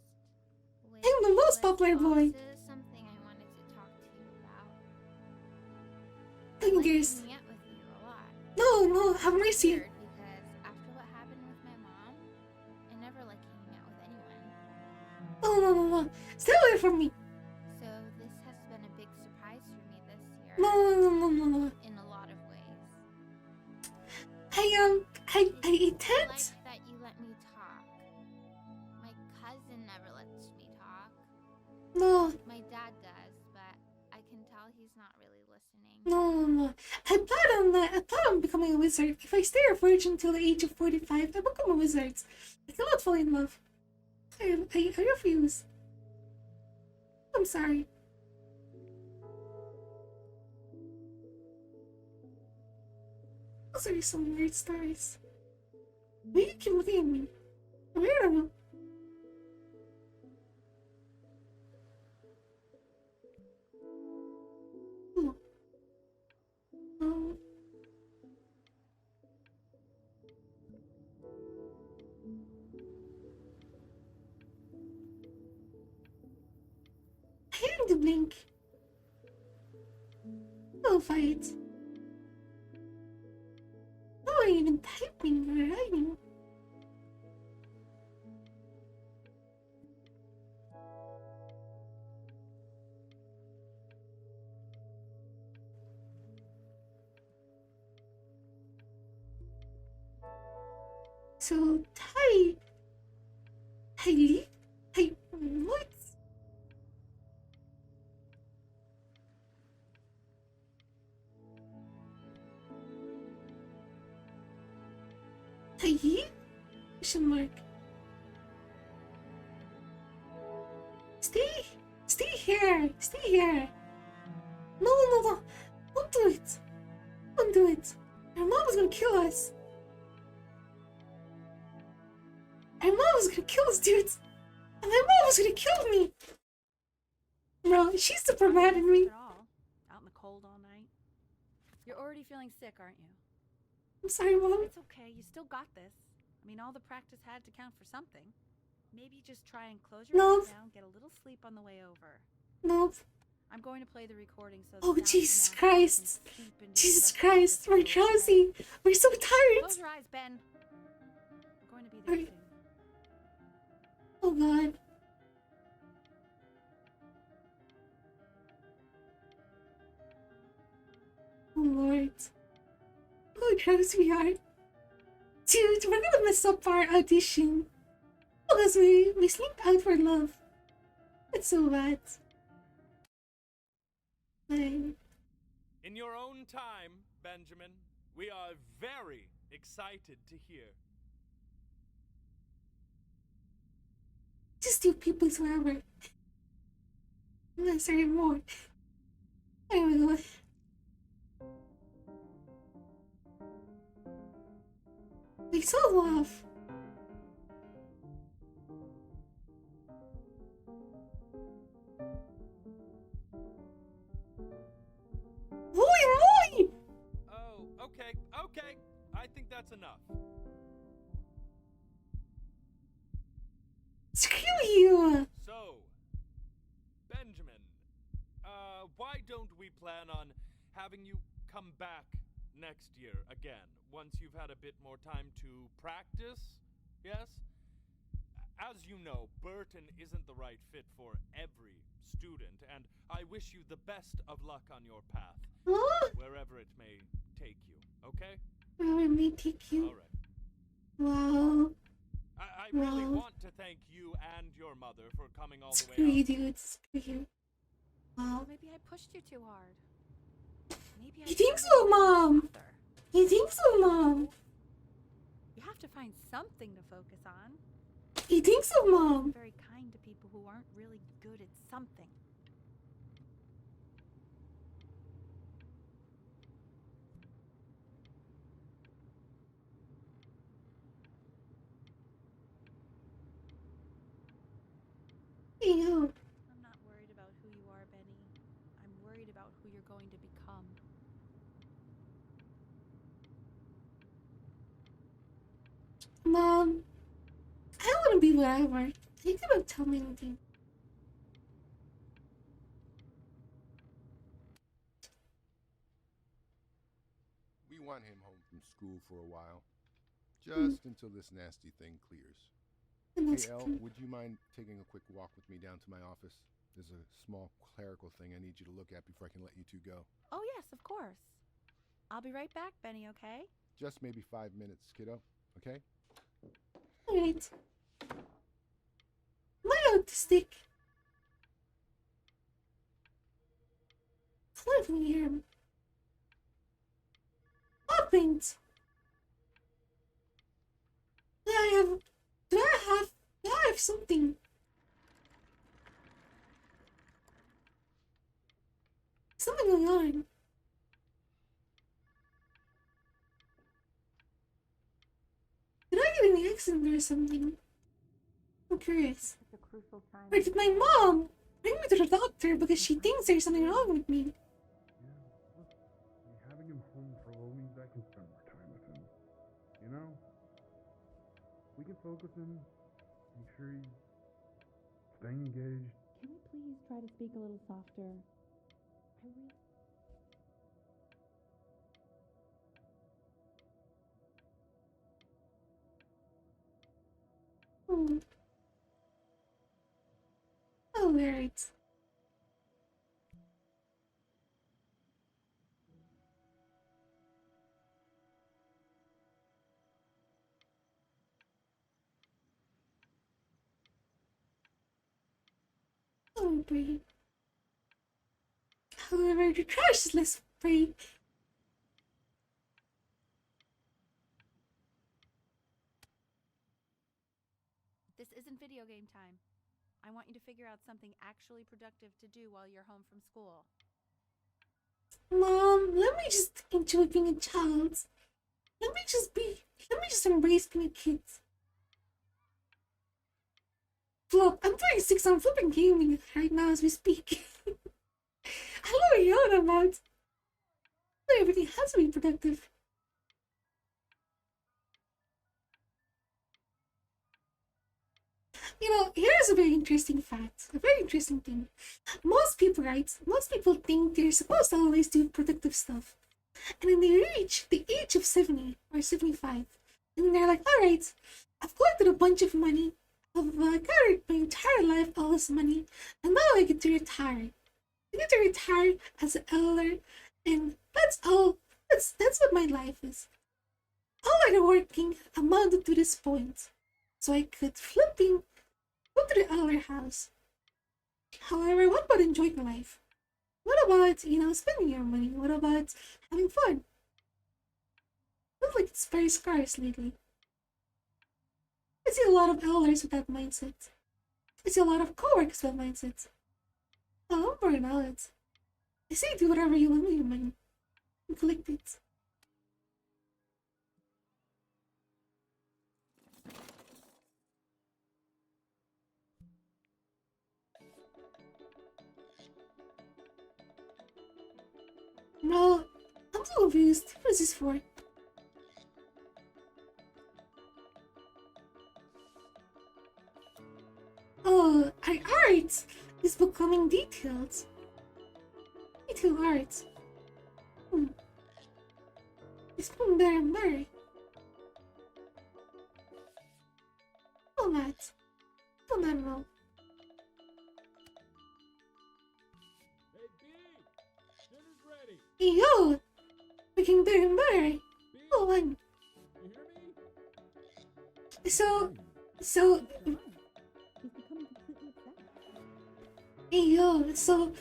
I'm the most Which popular boy. also is something I wanted to talk to you about. I like Fingers. hanging out with you a lot. No, have It's mercy. weird because after what happened with my mom, I never like hanging out with anyone. No. Stay away from me. So this has been a big surprise for me this year. No. In a lot of ways. I I intend. like that you let me talk. My cousin never lets me talk. No. My dad does, but I can tell he's not really listening. No. I plan on becoming a wizard. If I stay a virgin until the age of 45, I become a wizard. I cannot fall in love. I refuse. I'm sorry. Those are some weird stories. Why do you keep looking at me? Weirdo. Oh. Um. I had to blink. No fight. Not even typing or writing. So, what? Ty? Question mark. Stay here. No. Don't do it. Don't do it. Our mom is gonna kill us. Our mom is gonna kill us, dude. And my mom is gonna kill me. Bro, she's super mad at me. At all. Out in the cold all night. You're already feeling sick, aren't you? I'm sorry, Mom. It's okay. You still got this. I mean, all the practice had to count for something. Maybe just try and close your No. eyes down, get a little sleep on the way over. Nope. I'm going to play the recording so Oh, the sound Jesus is now Christ. so you can sleep and do Jesus the Christ. We're practice, okay? drowsy. We're so tired. Close your eyes, Ben. We're going to be there Alright. soon. Oh, God. Oh, Lord. Oh, drowsy we are. Dude, we're gonna mess up our audition. Because we slipped out for love. It's so bad. Like, In your own time, Benjamin, we are very excited to hear. just do people's whatever. I'm not sorry more. There we go. They so love. Holy moly! Oh, okay. I think that's enough. Screw you! So, Benjamin, why don't we plan on having you come back next year again, once you've had a bit more time to practice? Yes? As you know, Burton isn't the right fit for every student, and I wish you the best of luck on your path, Huh? wherever it may take you, okay? Where it may take you. Alright. Wow. I really Wow. want to thank you and your mother for coming all the Screw way you, out. dude. Screw you. Wow. Maybe I pushed you too hard. Maybe I You think should've so, been Mom? softer. You think so, Mom? You have to find something to focus on. You think so, Mom? Very kind to people who aren't really good at something. Ew. I'm not worried about who you are, Benny. I'm worried about who you're going to become. Mom, I want to be whatever. You cannot tell me anything. We want him home from school for a while. Just until this nasty thing clears. And Hey, that's Elle, true. would you mind taking a quick walk with me down to my office? There's a small clerical thing I need you to look at before I can let you two go. Oh, yes, of course. I'll be right back, Benny, okay? Just maybe 5 minutes, kiddo. Okay? Alright. Am I autistic? It's not even here. Happened. Do I have something? something going on. Did I get an accident or something? I'm curious. It's a crucial time. Or did my mom bring me to the doctor because she thinks there's something wrong with me? Yeah, look, having him home for a little means I can spend more time with him. You know? We can focus him, make sure he's staying engaged. Can we please try to speak a little softer? Hmm. Alright. Oh, breathe. However, the trash is less brave. This isn't video game time. I want you to figure out something actually productive to do while you're home from school. Mom, let me just enjoy being a child. Let me just embrace being a kid. Flop, I'm 26, I'm flipping gaming right now as we speak. I don't know what you're on about. But everything has to be productive. You know, here's a very interesting fact, a very interesting thing. Most people, right? Most people think they're supposed to always do productive stuff. And then they reach the age of 70 or 75. And they're like, alright, I've collected a bunch of money. I've carried my entire life all this money. And now I get to retire. I get to retire as an elder. And that's all. That's what my life is. All my working amounted to this point. So I could go to the elder house. However, what about enjoying life? What about, spending your money? What about having fun? Feels like it's very scarce lately. I see a lot of elders with that mindset. I see a lot of coworkers with that mindset. Oh, I'm burnt out. I say do whatever you want with your money. And collect it. No, I'm so confused. What is this for? Oh, our art is becoming detailed. Detailed art. It's becoming better and better. Oh, Matt. Oh, Manuel. Hey, B! Dinner's ready! Hey, yo! Making better and better. B! Oh, man. You hear me? So, He's becoming completely obsessed. hey, yo, so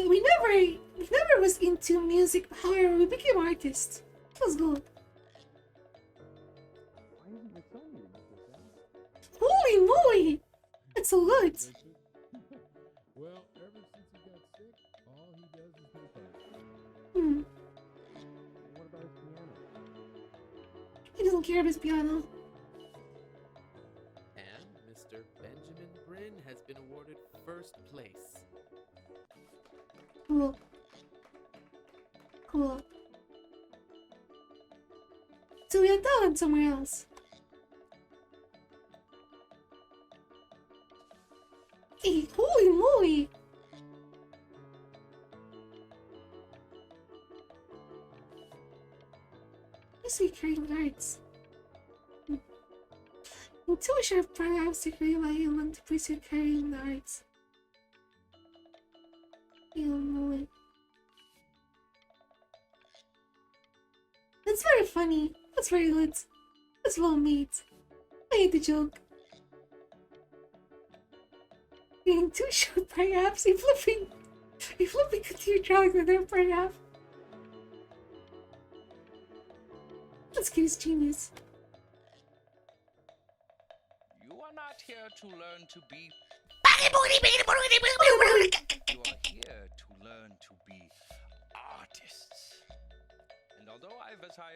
we never was into music. However, we became artists. Let's go. Why isn't your son eating this, Dad? Holy moly! That's so good. Well, ever since he got sick, all he does is make art. Hmm. What about his piano? He doesn't care about his piano. And Mr. Benjamin Bryann has been awarded first place. Cool. Cool. So we had talent somewhere else. Hey, holy moly! I see creating arts. Intuition of perhaps to create why you want to pursue carrying the arts. You know it. That's very funny. That's very good. That's well made. I hate the joke. Being too short, perhaps. A flipping teardrop in there, perhaps. That's kid's genius. You are not here to learn to be. You are here to learn to be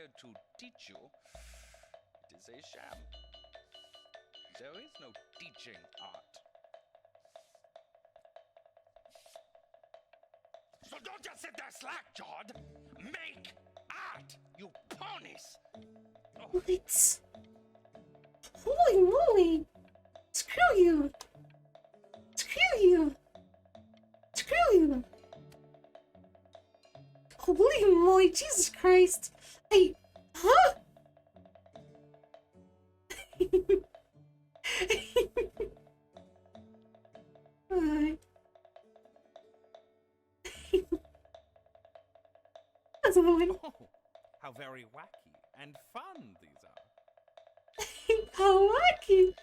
here to teach you, it is a sham. There is no teaching art. So don't just sit there slack-jawed. Make art, you ponies! Oh. What? Holy moly! Screw you! Screw you! Screw you! Holy moly, Jesus Christ! Huh? Alright. That's annoying. Oh, how very wacky and fun these are. How wacky!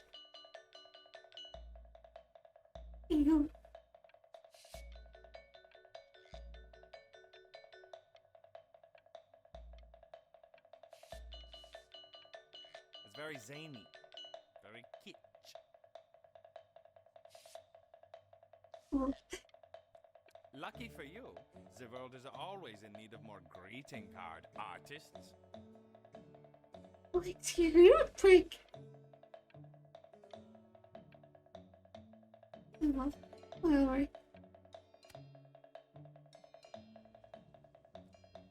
Ew. It's very zany, very kitsch. Oh. Lucky for you, the world is always in need of more greeting card artists. Wait, you're a prick. Whatever.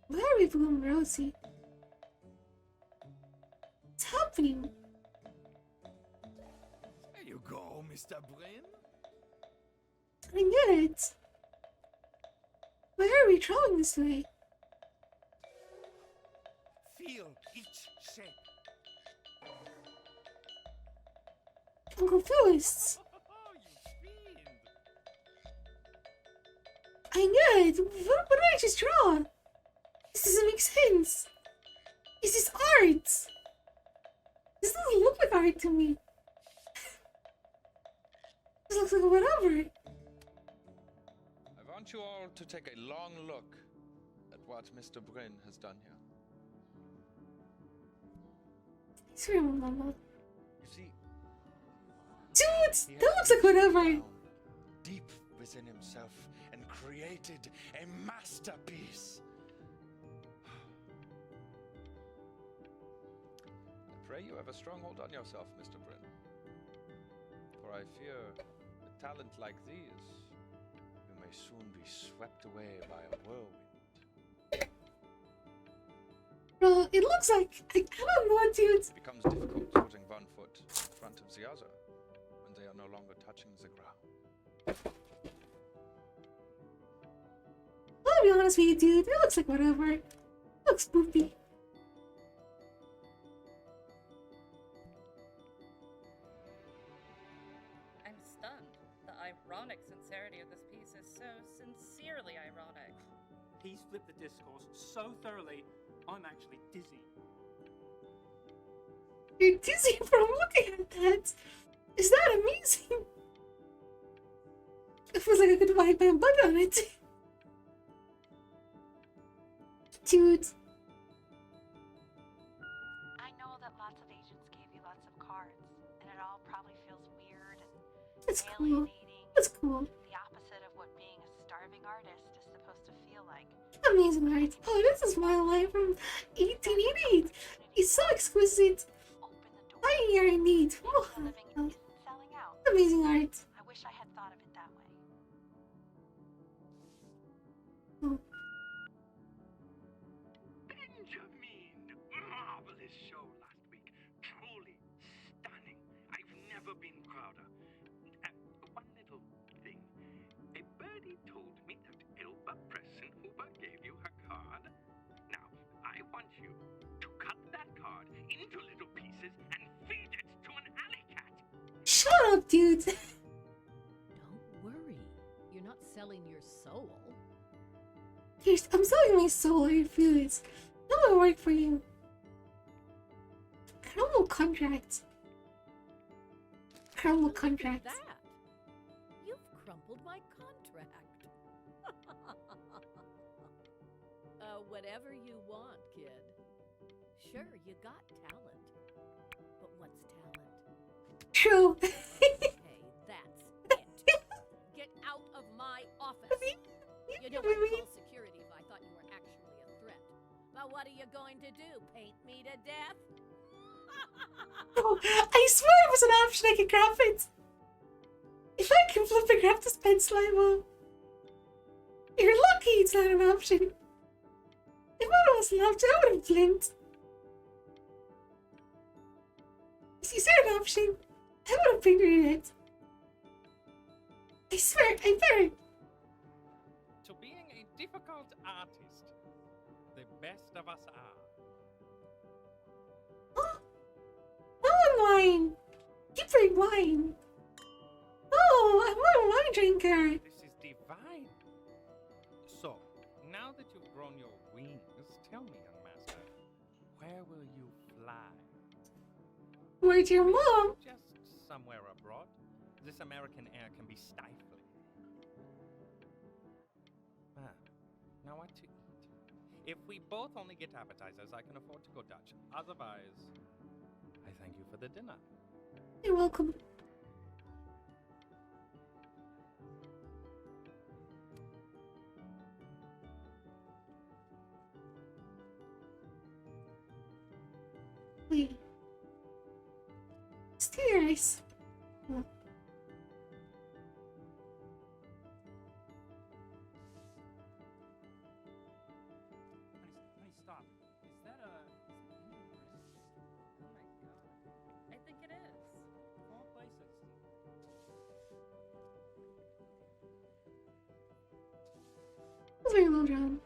Why are we bloom rosy? What's happening? There you go, Mr. Brynn. I get it. Why are we traveling this way? Feel each shape. I'm confused. Oh, you fiend! I get it. What did I just draw? This doesn't make sense. Is this art? This doesn't look like art to me. This looks like whatever. I want you all to take a long look at what Mr. Brynn has done here. It's real, Mama. You see, Dude, he that has looks like whatever. reached down deep within himself and created a masterpiece. I pray you have a strong hold on yourself, Mr. Brynn. For I fear with talent like these, you may soon be swept away by a whirlwind. Bro, it looks like I don't know, dude. It becomes difficult putting one foot in front of the other when they are no longer touching the ground. I'll be honest with you, dude. It looks like whatever. It looks goofy. I'm stunned. The ironic sincerity of this piece is so sincerely ironic. He's flipped the discourse so thoroughly, I'm actually dizzy. You're dizzy from looking at that. Is that amazing? It feels like I could wipe my butt on it. Dude. I know that lots of agents gave you lots of cards, and it all probably feels weird and It's cool. alienating. It's cool. The opposite of what being a starving artist is supposed to feel like. Amazing art. Oh, this is my life from 1888. It's so exquisite. I hear indeed. Oh, Living isn't selling out. amazing art. I wish I had thought of it that way. Oh. Benjamin! Marvelous show last week. Truly stunning. I've never been prouder. One little thing. A birdie told me that Elba Pressenhuber gave you her card. Now, I want you to cut that card into little pieces and feed it to an alley cat. Shut up, dude. Don't worry. You're not selling your soul. I'm selling my soul, I feel it. That will work for you. Crumble contract. Crumble Look at contract. that. You've crumpled my contract. Whatever you want, kid. Sure, you got talent. But what's talent? True. Okay, that's it. Get out of my office. You know I'd call security if I thought you were actually a threat. Well, what are you going to do? Paint me to death? Oh, I swear it was an option I could grab it. If I can flip and grab this pencil, I will. You're lucky it's not an option. If it was an option, I would have blinked. Is there an option? I would have fingered it. I swear, I better. To being a difficult artist, the best of us are. Wine! Keep drinking wine! Oh, I'm not a wine drinker! This is divine. So, now that you've grown your wings, tell me, young master, where will you fly? Where's your mom? Just somewhere abroad. This American air can be stifling. Now what to eat? If we both only get appetizers, I can afford to go Dutch. Otherwise, I thank you for the dinner. You're welcome. Wait. Stairs. Oh. Honey, stop. Is that a... Oh my god. I think it is. Of all places. That's very well drawn.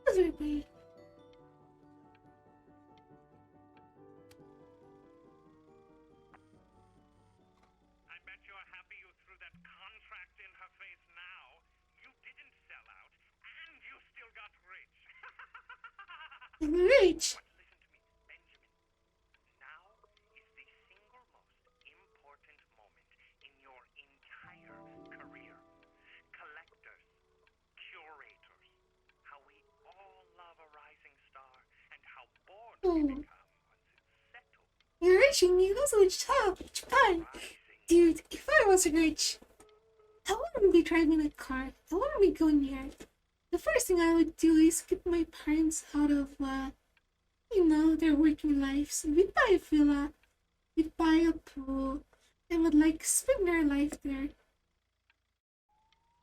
That's very pretty. I bet you're happy you threw that contract in her face now. You didn't sell out, and you still got rich. I'm rich. But listen to me, Benjamin. Now is the single most important moment in your entire career. Collectors, curators, how we all love a rising star, and how bored we become once it's settled. You're reaching me. That's which top. Which fun. Dude, if I wasn't rich, I wouldn't be driving a car. I wouldn't be going here. The first thing I would do is get my parents out of, their working lives. We'd buy a villa, we'd buy a pool, and would, spend their life there.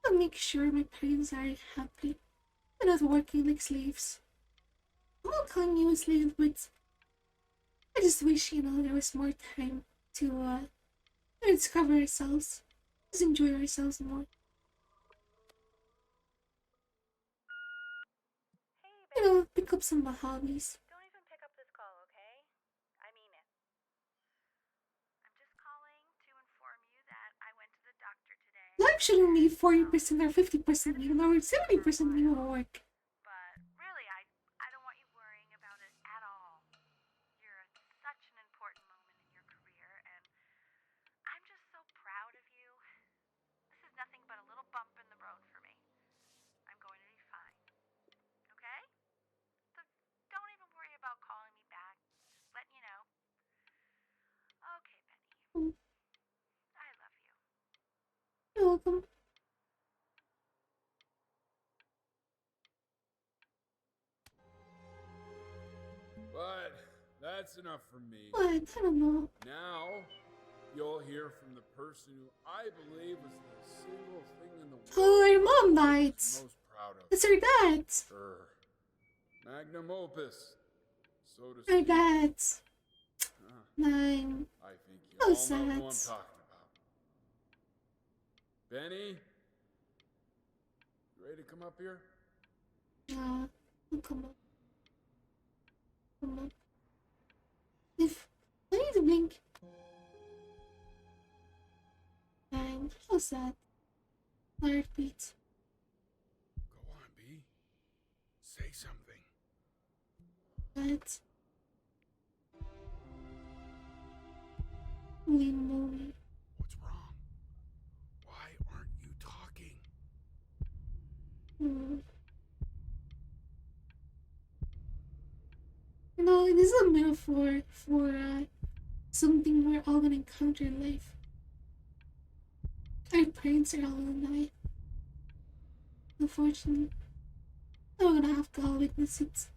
I'll make sure my parents are happy. They're not working like slaves. I'm not calling you a slave, but I just wish, there was more time to, discover ourselves. Just enjoy ourselves more. Pick up some of my hobbies. Don't even pick up this call, okay? I mean it. I'm just calling to inform you that I went to the doctor today. Life shouldn't be 40% or 50%, even though 70% of you will work. But really, I don't want you worrying about it at all. You're at such an important moment in your career, and I'm just so proud of you. This is nothing but a little bump in the road for me. I'm going to be fine. Okay? So don't even worry about calling me back. Just letting you know. Okay, Benny. I love you. You're welcome. But that's enough from me. What? I don't know. Now, you'll hear from the person who I believe is the single thing in the world Oh, your mom died. I'm most proud of. It's her dad. Her magnum opus, so to Her speak. dad. Ah, Nine. I think you Oh, all know sad. who I'm talking about. Benny, you ready to come up here? Come on. Come on. If I need to blink. Nine. How sad. Heartbeat. Go on, B. Say something. That. Holy moly. What's wrong? Why aren't you talking? This is a metaphor for something we're all gonna encounter in life. Our parents are all alive. Unfortunately, I'm gonna have to all witness it.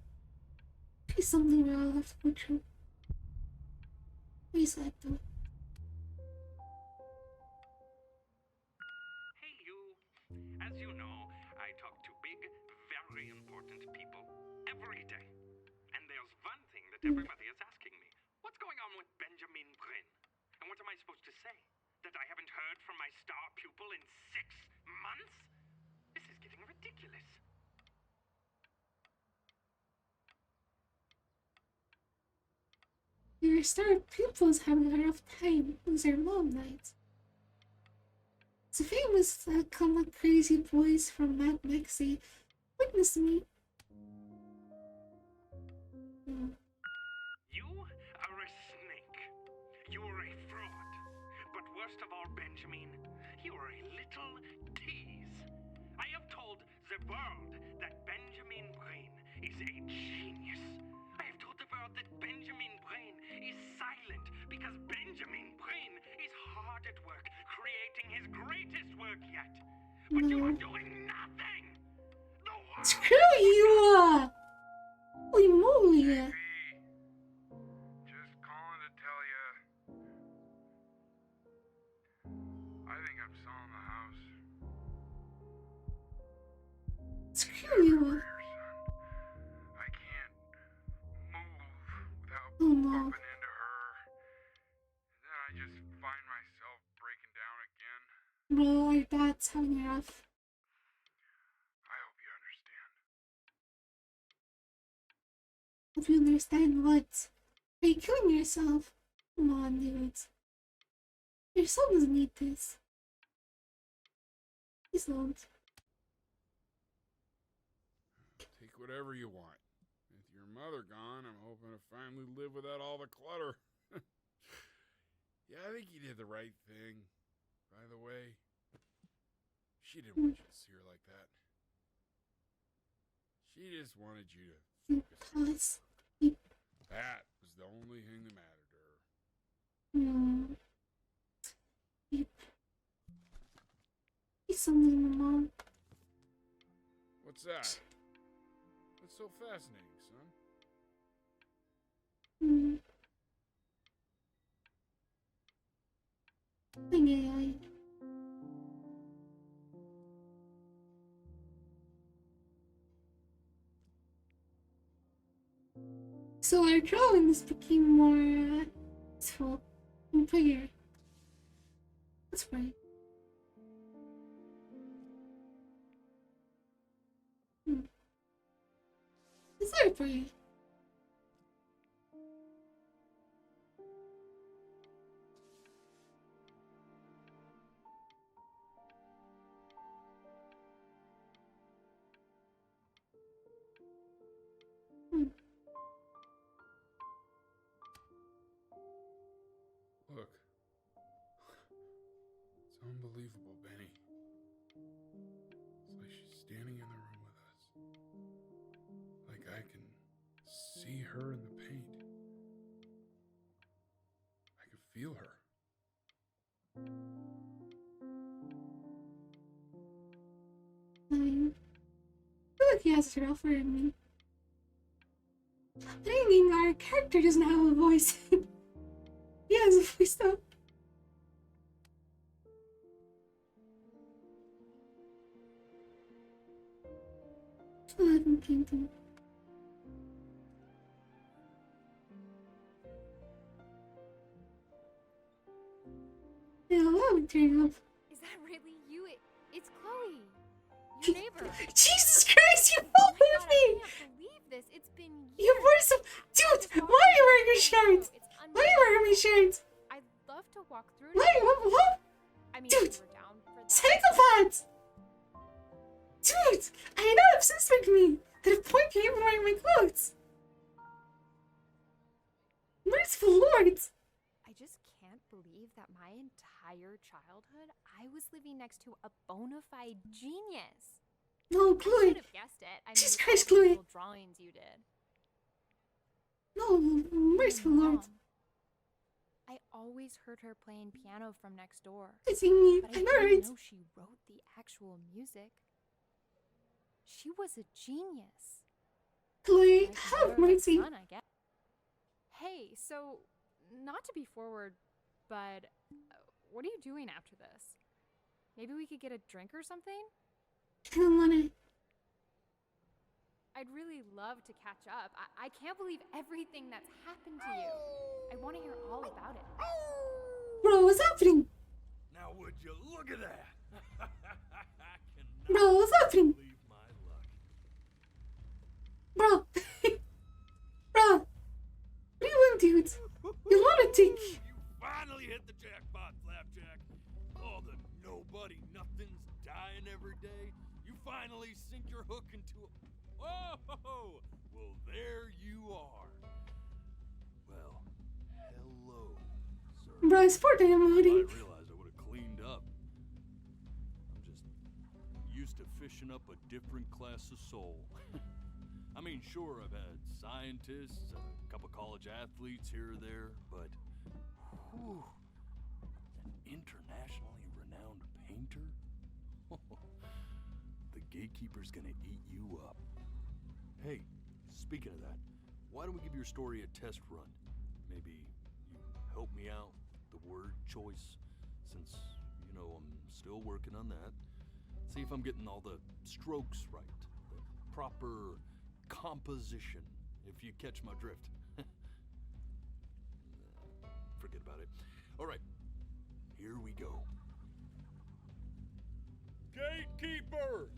It's something we all have to go through. Very sad though. Hey, you. As you know, I talk to big, very important people every day. And there's one thing that everybody is asking me. What's going on with Benjamin Bryann? And what am I supposed to say? That I haven't heard from my star pupil in 6 months? This is getting ridiculous. Your star pupils having a rough time with their mom night. The famous come up crazy boys from Mad Max say, witness me. You are a snake. You're a fraud. But worst of all, Benjamin, you are a little tease. I have told the world that Benjamin Bryann is a genius. I have told the world that Benjamin Bryann is silent because Benjamin Bryann is hard at work creating his greatest work yet. But you are doing nothing! Screw you! Holy moly! Just calling to tell you, I think I'm selling the house. Screw you! I can't move without Oh no. bumping into her. And then I just find myself breaking down again. Bro, our dad's having a rough. I hope you understand. If you understand what? Are you killing yourself? Come on, dude. Your son doesn't need this. Please don't. Take whatever you want. With your mother gone, I'm hoping to finally live without all the clutter. Yeah, I think you did the right thing. By the way, she didn't want you to see her like that. She just wanted you to focus. That was the only thing that mattered to her. No. He's something, Mom. What's that? What's so fascinating, son? Ay. So our drawings became more peaceful and bigger. That's right. Is that right? Look. It's unbelievable, Benny. It's like she's standing in the room with us. Like I can see her in the paint. I can feel her. I feel like he has a girlfriend in me. But I mean, our character doesn't have a voice. He has a voice though. I haven't painted. Yeah, that would turn up. Is that really you? It's Chloe, your neighbor. Jesus Christ, you followed me! I can't believe this. It's been years. You were so... Dude, why are you wearing a shirt? Why are you wearing my shirt? I'd love to walk through. Why? What? I mean, Dude, we were down for that. Psychopath! Dude, are you not obsessed with me? To the point you're even wearing my clothes? Merciful Lord! I just can't believe that my entire childhood, I was living next to a bona fide genius. No, I Chloe. should have guessed it. I mean, Jesus with Christ, all the Chloe. little drawings you did. No, merciful Lord. I I always heard her playing piano from next door. It's me. But I I know, didn't right? know she wrote the actual music. She was a genius. Chloe, Like have mother like mercy. son, I guess. Hey, so not to be forward, but what are you doing after this? Maybe we could get a drink or something? I don't wanna. I'd really love to catch up. I can't believe everything that's happened to you. I want to hear all about it. Bro, what's happening? Now would you look at that? Bro, what's happening? Believe my luck. Bro. Bro. What do you want, dude? You lunatic. You finally hit the jackpot, Flapjack. All the nobody nothings dying every day. You finally sink your hook into a... Oh! Well, there you are. Well, hello, sir. Bro, it's for damn I loading. realized I would have cleaned up. I'm just used to fishing up a different class of soul. I mean, sure, I've had scientists, a couple college athletes here or there, but whew, an internationally renowned painter? The gatekeeper's gonna eat you up. Hey, speaking of that, why don't we give your story a test run? Maybe you help me out with the word choice, since, you know, I'm still working on that. See if I'm getting all the strokes right, the proper composition, if you catch my drift. Forget about it. All right, here we go. Gatekeeper!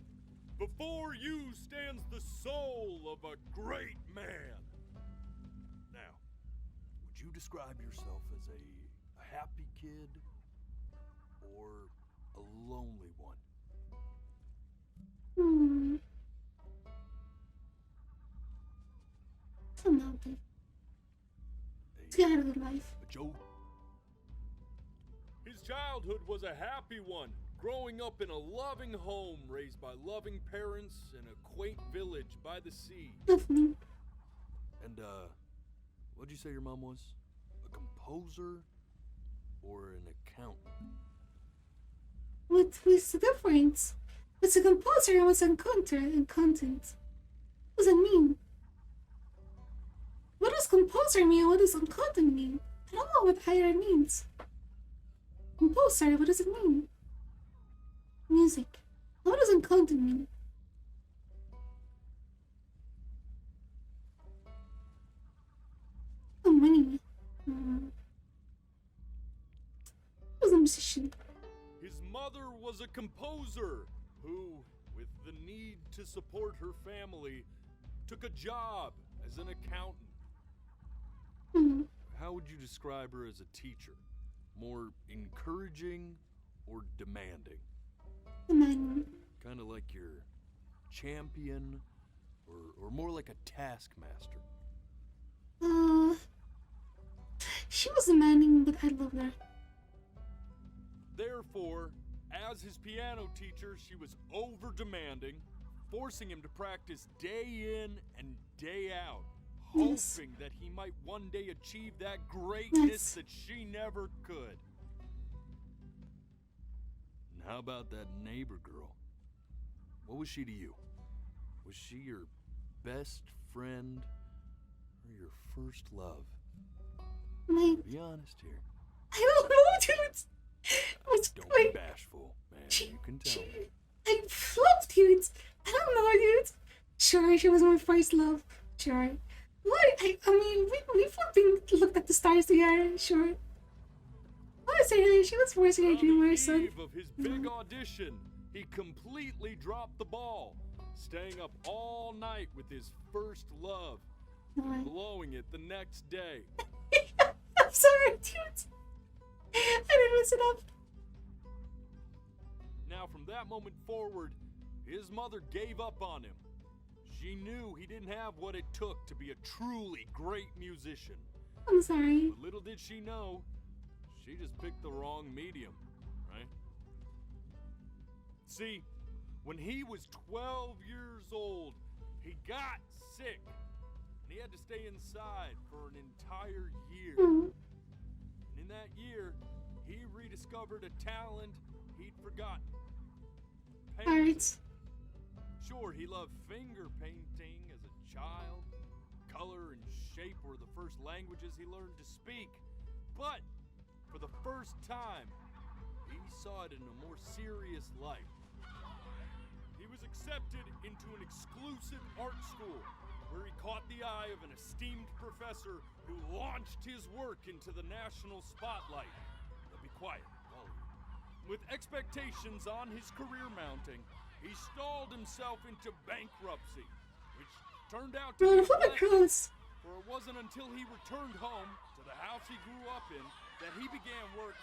Before you stands the soul of a great man. Now, would you describe yourself as a happy kid or a lonely one? Come on, dude. Let's get out of the life. Joe? His childhood was a happy one, growing up in a loving home raised by loving parents in a quaint village by the sea. Lovely. And, what'd you say your mom was? A composer or an accountant? What was the difference? What's a composer and what's a content? What does it mean? What does composer mean? What does content mean? I don't know what either means. Composer, what does it mean? Music. What does content mean? Oh, money. I was a musician. His mother was a composer who, with the need to support her family, took a job as an accountant. How would you describe her as a teacher? More encouraging or demanding? Demanding. Kind of like your champion or more like a taskmaster? She was demanding, but I loved her. Therefore, as his piano teacher, she was over-demanding, forcing him to practice day in and day out, hoping that he might one day achieve that greatness that she never could. And how about that neighbor girl? What was she to you? Was she your best friend or your first love? Be honest here. I don't know, dude. Don't be bashful, man. You can tell me. I love dude. I don't know, dude. Sure, she was my first love. Sure. What? I mean, we flipping looked at the stars together. Sure. What was her? She was forcing her dream or something. On the eve of his big audition, he completely dropped the ball, staying up all night with his first love, and blowing it the next day. I'm sorry, dude. I didn't mess it up. Now, from that moment forward, his mother gave up on him. She knew he didn't have what it took to be a truly great musician. I'm sorry. But little did she know, she just picked the wrong medium, right? See, when he was 12 years old, he got sick, and he had to stay inside for an entire year. And in discovered a talent he'd forgotten. Alright. Sure, he loved finger painting as a child. Color and shape were the first languages he learned to speak. But for the first time, he saw it in a more serious light. He was accepted into an exclusive art school where he caught the eye of an esteemed professor who launched his work into the national spotlight. Now be quiet, all of you. With expectations on his career mounting, he stalled himself into bankruptcy, which turned out to be a blessing, for it wasn't until he returned home to the house he grew up in that he began work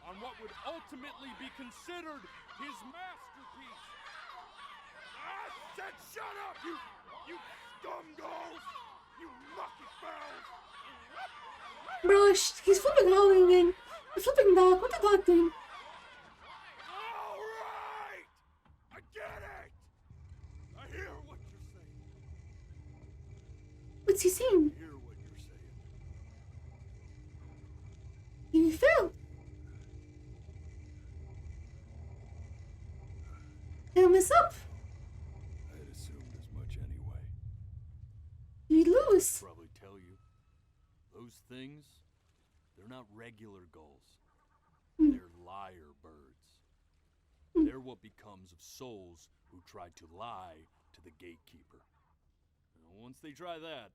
on what would ultimately be considered his masterpiece. I said shut up, you scumballs! You lucky fowls! Bro, he's flipping howling again. He's flipping dog. What the dog doing? Alright! I get it! I hear what you're saying. What's he saying? I hear what you're saying. You fell. Did I mess up? I'd assumed as much anyway. You lose. I'll probably tell you. Those things, they're not regular gulls. They're liar birds. They're what becomes of souls who try to lie to the gatekeeper. And once they try that,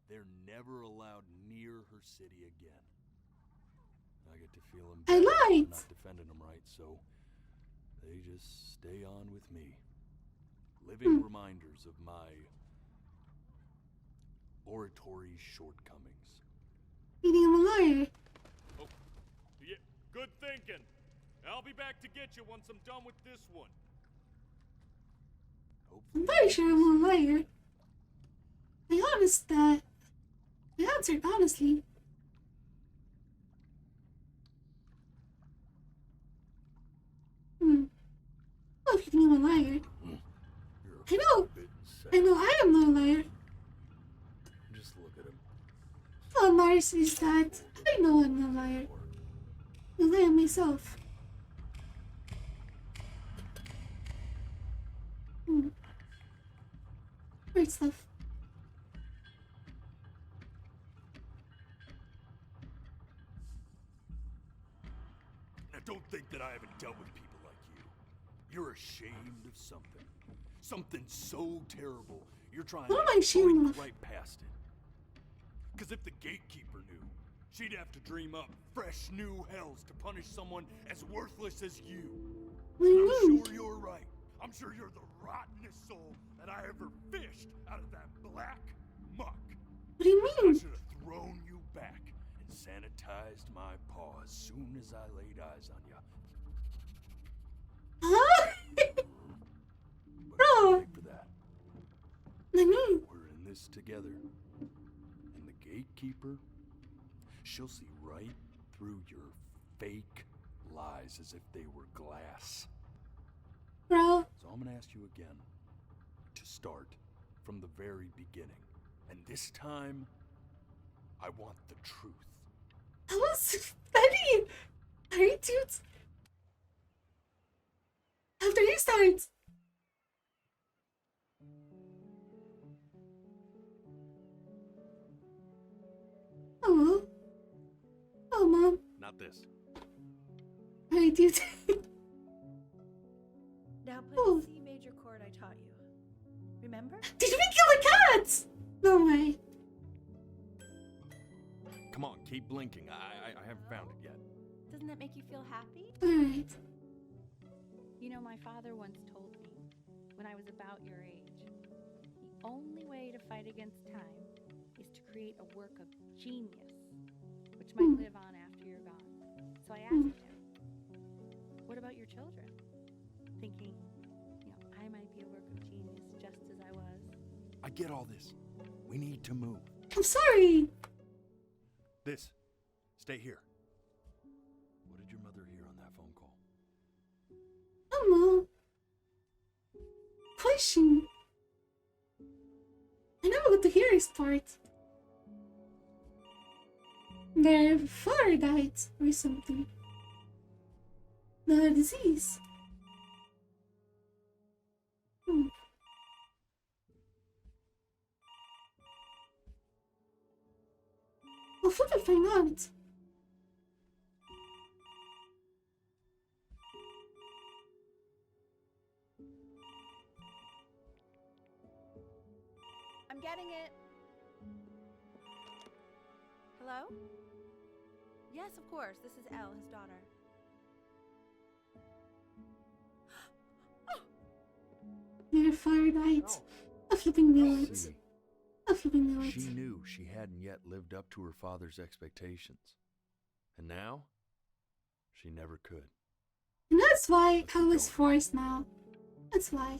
they're never allowed near her city again. I get to feel them. I lied. Not defending them right, so they just stay on with me. Living reminders of my oratory shortcomings. Meaning I'm a liar. Oh, yeah, good thinking. I'll be back to get you once I'm done with this one. I'm pretty sure I'm a liar. I answered honestly. Oh, if you think I'm a liar. I know I am not a liar. Just look at him. All liars is that I know I'm not a liar. I lie on myself. Great stuff. Now don't think that I haven't dealt with people like you. You're ashamed of something. Something so terrible, you're trying What am I to ashamed break of? right past it. Because if the gatekeeper knew, she'd have to dream up fresh new hells to punish someone as worthless as you. What do you And mean? I'm sure you're right. I'm sure you're the rottenest soul that I ever fished out of that black muck. What do you I mean? should have thrown you back and sanitized my paw as soon as I laid eyes on you. Huh? Bro. For that. I mean. We're in this together. And the gatekeeper, she'll see right through your fake lies as if they were glass. Bro. So I'm gonna ask you again to start from the very beginning. And this time, I want the truth. That was funny. Alright, dudes. After you start. Oh. Oh, Mom. Not this. Alright, dudes. Now play Oh. the C major chord I taught you. Remember? Did we kill the cats? No way. Come on, keep blinking. I haven't found it yet. Doesn't that make you feel happy? Alright. You know, my father once told me, when I was about your age, the only way to fight against time is to create a work of genius, which might live on after you're gone. So I asked him, what about your children? Thinking, I might be a work of genius just as I was. I get all this. We need to move. I'm sorry. This. Stay here. What did your mother hear on that phone call? I don't know. Question. I never got to hear his part. Their father died or something. the disease. I'll flip and find out. I'm getting it. Hello? Yes, of course. This is Elle, his daughter. Your father died. A flipping millet. See, A flipping millet. she knew she hadn't yet lived up to her father's expectations. And now, she never could. And that's why I was forced now. That's why.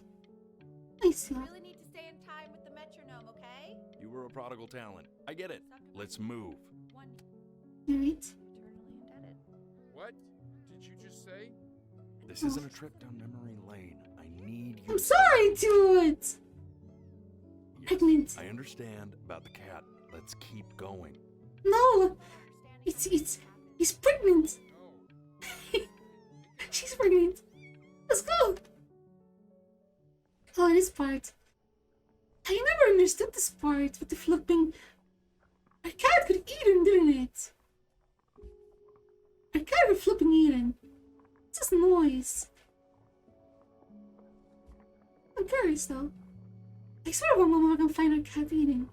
I see. You really need to stay in time with the metronome, okay? You were a prodigal talent. I get it. Let's move. Right? What did you just say? This isn't a trip down memory lane. I need you. I'm sorry, dude! Pregnant. I understand about the cat. Let's keep going. No! He's pregnant! She's pregnant. Let's go! Oh, this part. I never understood this part with the flipping. Our cat could eat him, didn't it? Our cat could flipping eat him. It's just noise. I'm curious though. I swear one moment I can find our cat eating.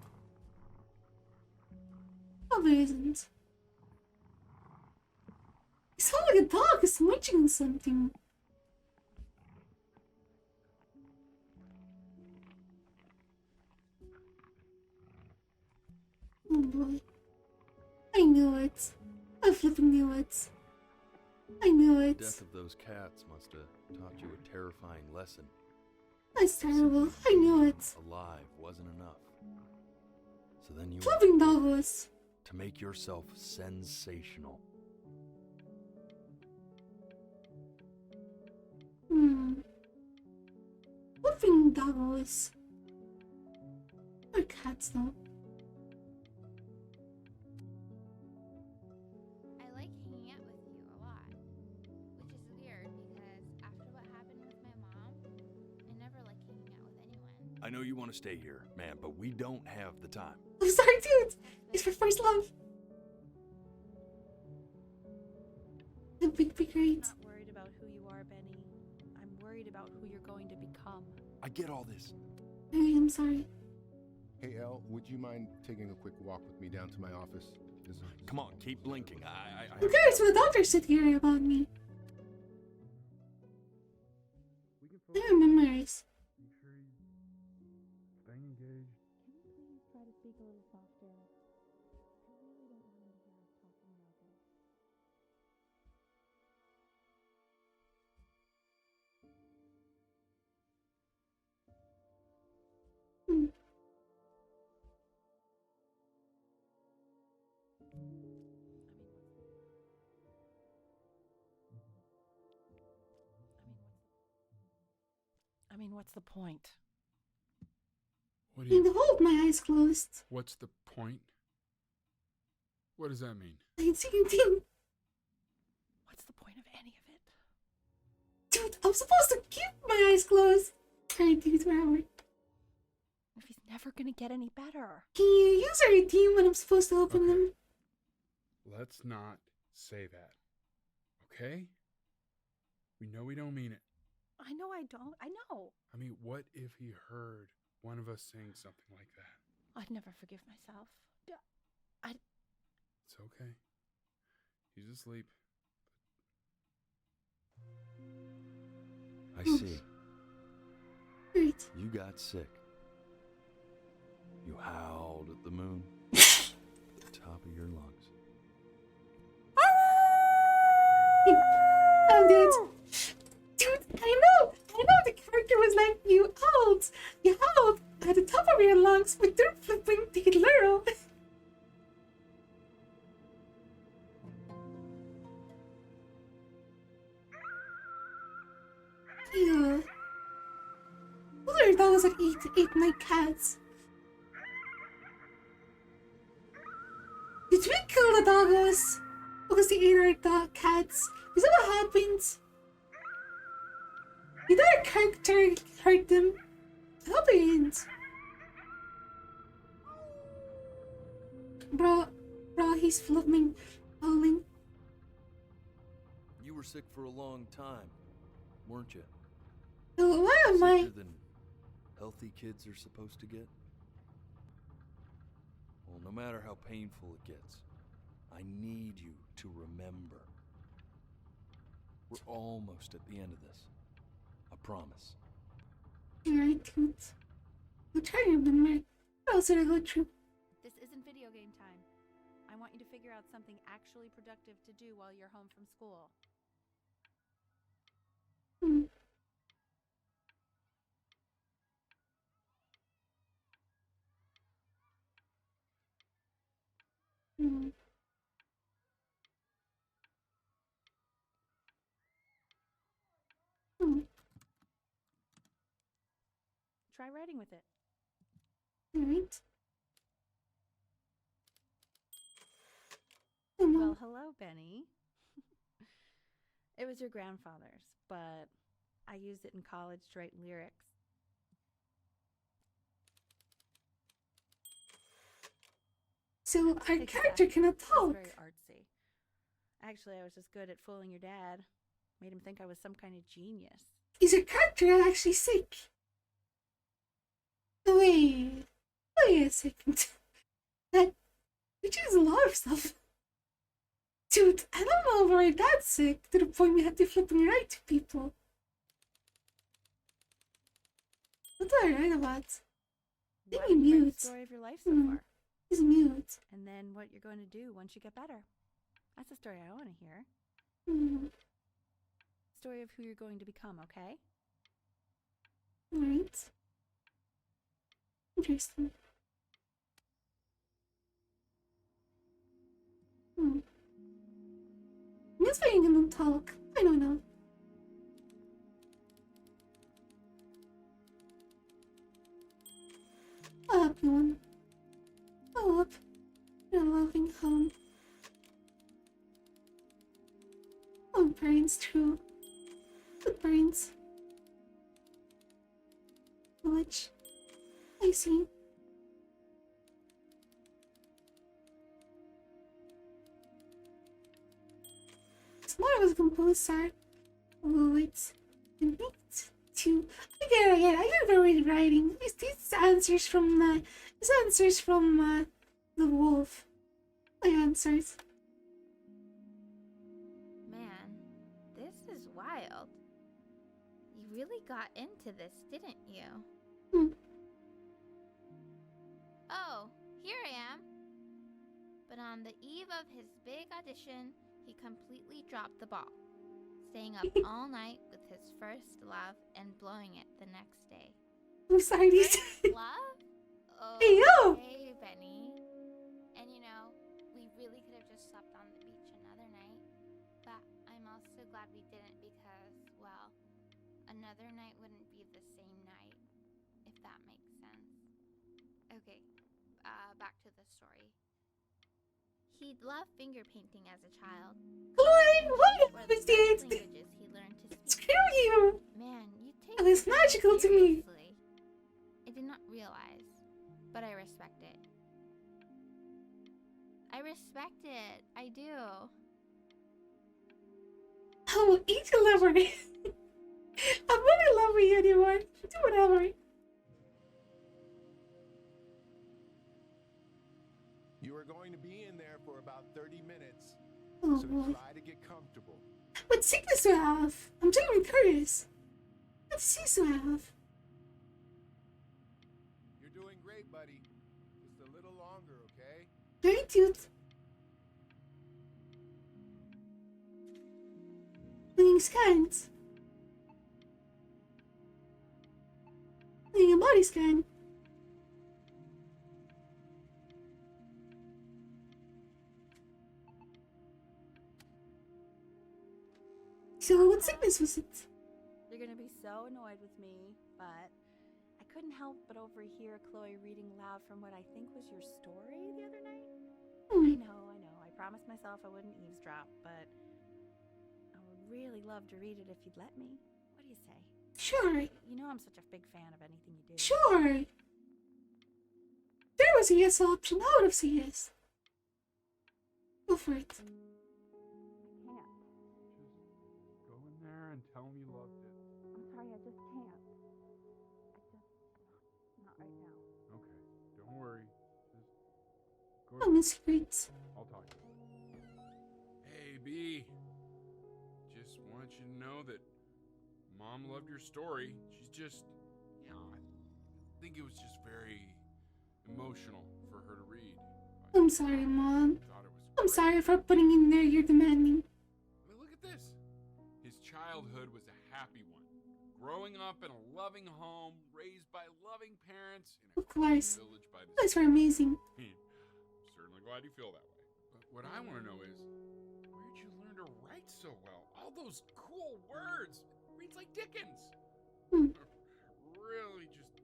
Oh, there isn't. It sounds like a dog is munching on something. Oh boy. I knew it. I flipping knew it. I knew The it. death of those cats must have taught you a terrifying lesson. That's terrible. I knew it. Alive wasn't enough. So then you Flipping dog was. to make yourself sensational. Flipping dog was. Or cats though. I like hanging out with you a lot, which is weird because after what happened with my mom, I never like hanging out with anyone. I know you want to stay here, man, but we don't have the time. I'm sorry, dude. It's for first love. It would be great. I'm not worried about who you are, Benny. I'm worried about who you're going to become. I get all this. I'm sorry. Hey, Elle, would you mind taking a quick walk with me down to my office? Come on, keep blinking. I'm curious what the doctor said here about me. I remember this. Staying engaged. Can you please try to speak a little softer? I really don't want him to hear us talking about this. I mean, what's the point? What do you? And hold my eyes closed. What's the point? What does that mean? I ain't seeing anything. What's the point of any of it? Dude, I'm supposed to keep my eyes closed. Alright, dude, wherever. If he's never gonna get any better. Can you use a redeem when I'm supposed to open them? Let's not say that. Okay? We know we don't mean it. I know I don't. I know. I mean, what if he heard one of us saying something like that? I'd never forgive myself. It's okay. He's asleep. I see. Right. You got sick. You howled at the moon. At the top of your lungs. Oh, dude, I know the character was like, you howled at the top of your lungs with your flipping teeth, literal. Yeah. Those are dogs that eat my cats. Did we kill the doggos? Because they ate our cats? Is that what happened? Did our character hurt them? I hope he didn't. Bro, he's falling. You were sick for a long time, weren't you? So why am I? Sicker than healthy kids are supposed to get? Well, no matter how painful it gets, I need you to remember. We're almost at the end of this. I promise. Alright, dude. I'll try to remember. What else did I go through? This isn't video game time. I want you to figure out something actually productive to do while you're home from school. Hmm. Hmm. Hmm. Try writing with it. Alright. Well, hello, Benny. It was your grandfather's, but I used it in college to write lyrics. So our character cannot talk. It's very artsy. Actually, I was just good at fooling your dad. Made him think I was some kind of genius. Is your character actually sick? Wait a second. That which is a lot of stuff. Dude, I don't know if we're that sick to the point we have to flip and write to people. What do I write about? Maybe mute. The story of your life so far. He's mute. And then what you're going to do once you get better. That's the story I want to hear. Story of who you're going to become, okay? Alright. Interesting. That's why you're gonna talk. I don't know. Up, one. Up. You're loving home. Oh, brains, true. Good brains. Village. I see. Tomorrow was a composer. Wait. To I get very writing. These answers from the wolf. My answers. Man, this is wild. You really got into this, didn't you? Oh, here I am. But on the eve of his big audition, he completely dropped the ball, staying up all night with his first love and blowing it the next day. I'm sorry. First love? Oh, hey, yo! Hey, Benny. And you know, we really could have just slept on the beach another night, but I'm also glad we didn't because, well, another night wouldn't be the same night, if that makes sense. Okay, back to the story. He'd loved finger painting as a child. Chloe, what was the languages he learned to speak. Screw you! Man, you take it was magical to me. I did not realize, but I respect it. I respect it. I do. Oh, eat a lover. I'm not in love with you anymore. Do whatever. You are going to be in there for about 30 minutes, Oh, so try to get comfortable. What sickness do I have? I'm genuinely curious. What disease do I have? You're doing great, buddy. Just a little longer, okay? Great, dude. Doing scans. Doing a body scan. So what sickness was it? You're gonna be so annoyed with me, but I couldn't help but overhear Chloe reading loud from what I think was your story the other night. I know. I promised myself I wouldn't eavesdrop, but I would really love to read it if you'd let me. What do you say? Sure. You know I'm such a big fan of anything you do. Sure. There was a yes option. I would have said yes. Go for it. Can't. Go in there and tell him you loved it. I'm sorry, I just can't. Not right now. Okay, don't worry. Just go I'm a secret. I'll talk to you. Hey, B. Just want you to know that Mom loved your story. She's just, I think it was just very emotional for her to read. I'm sorry, Mom. Thought it was I'm great. sorry for putting in there you're demanding. I mean, look at this. His childhood was a happy one. Growing up in a loving home, raised by loving parents in a Of course. village by the Those were amazing. I'm certainly glad you feel that way. But what I want to know is, where'd you learn to write so well? All those cool words. Reads like Dickens. Really just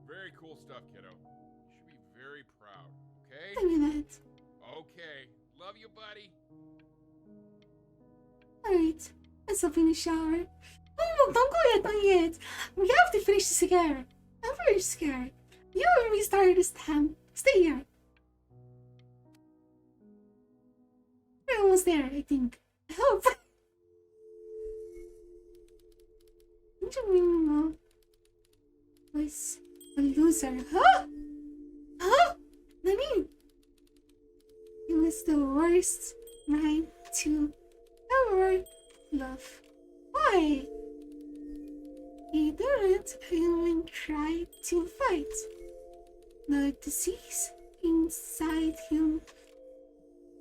very cool stuff, kiddo. You should be very proud, okay? I knew that. Okay. Love you, buddy. Alright. Let's hop in the shower. Oh, don't go yet, not yet. We have to finish this together. I'm very scared. You haven't restarted this time. Stay here. We're almost there, I think. I hope. Benjamin was a loser. Huh? Huh? Nani? He was the worst man to ever love. Why? He didn't even try to fight. The disease inside him.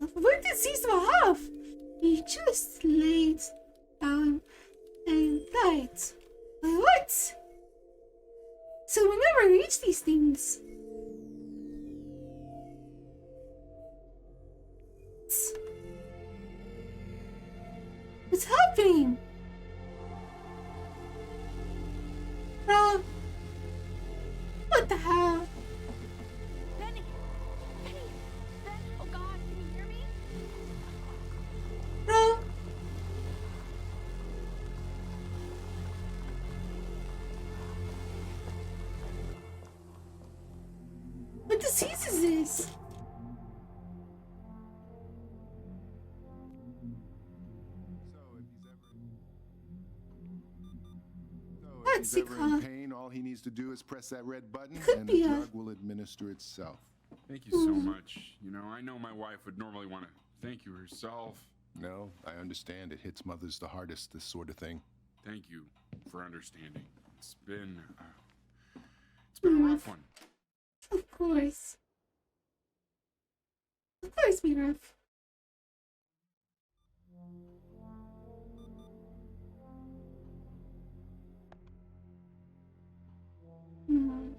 What disease do I have? He just laid down and died. What? So we never reach these things. What's happening? What the hell? Benny! Benny! Ben! Oh God, can you hear me? Bro? What disease is this? If he's ever in pain, all he needs to do is press that red button and the drug will administer itself. Thank you so much. You know, I know my wife would normally want to thank you herself. No, I understand. It hits mothers the hardest, this sort of thing. Thank you for understanding. It's been a rough one. Of course. Of course, be rough. Mm.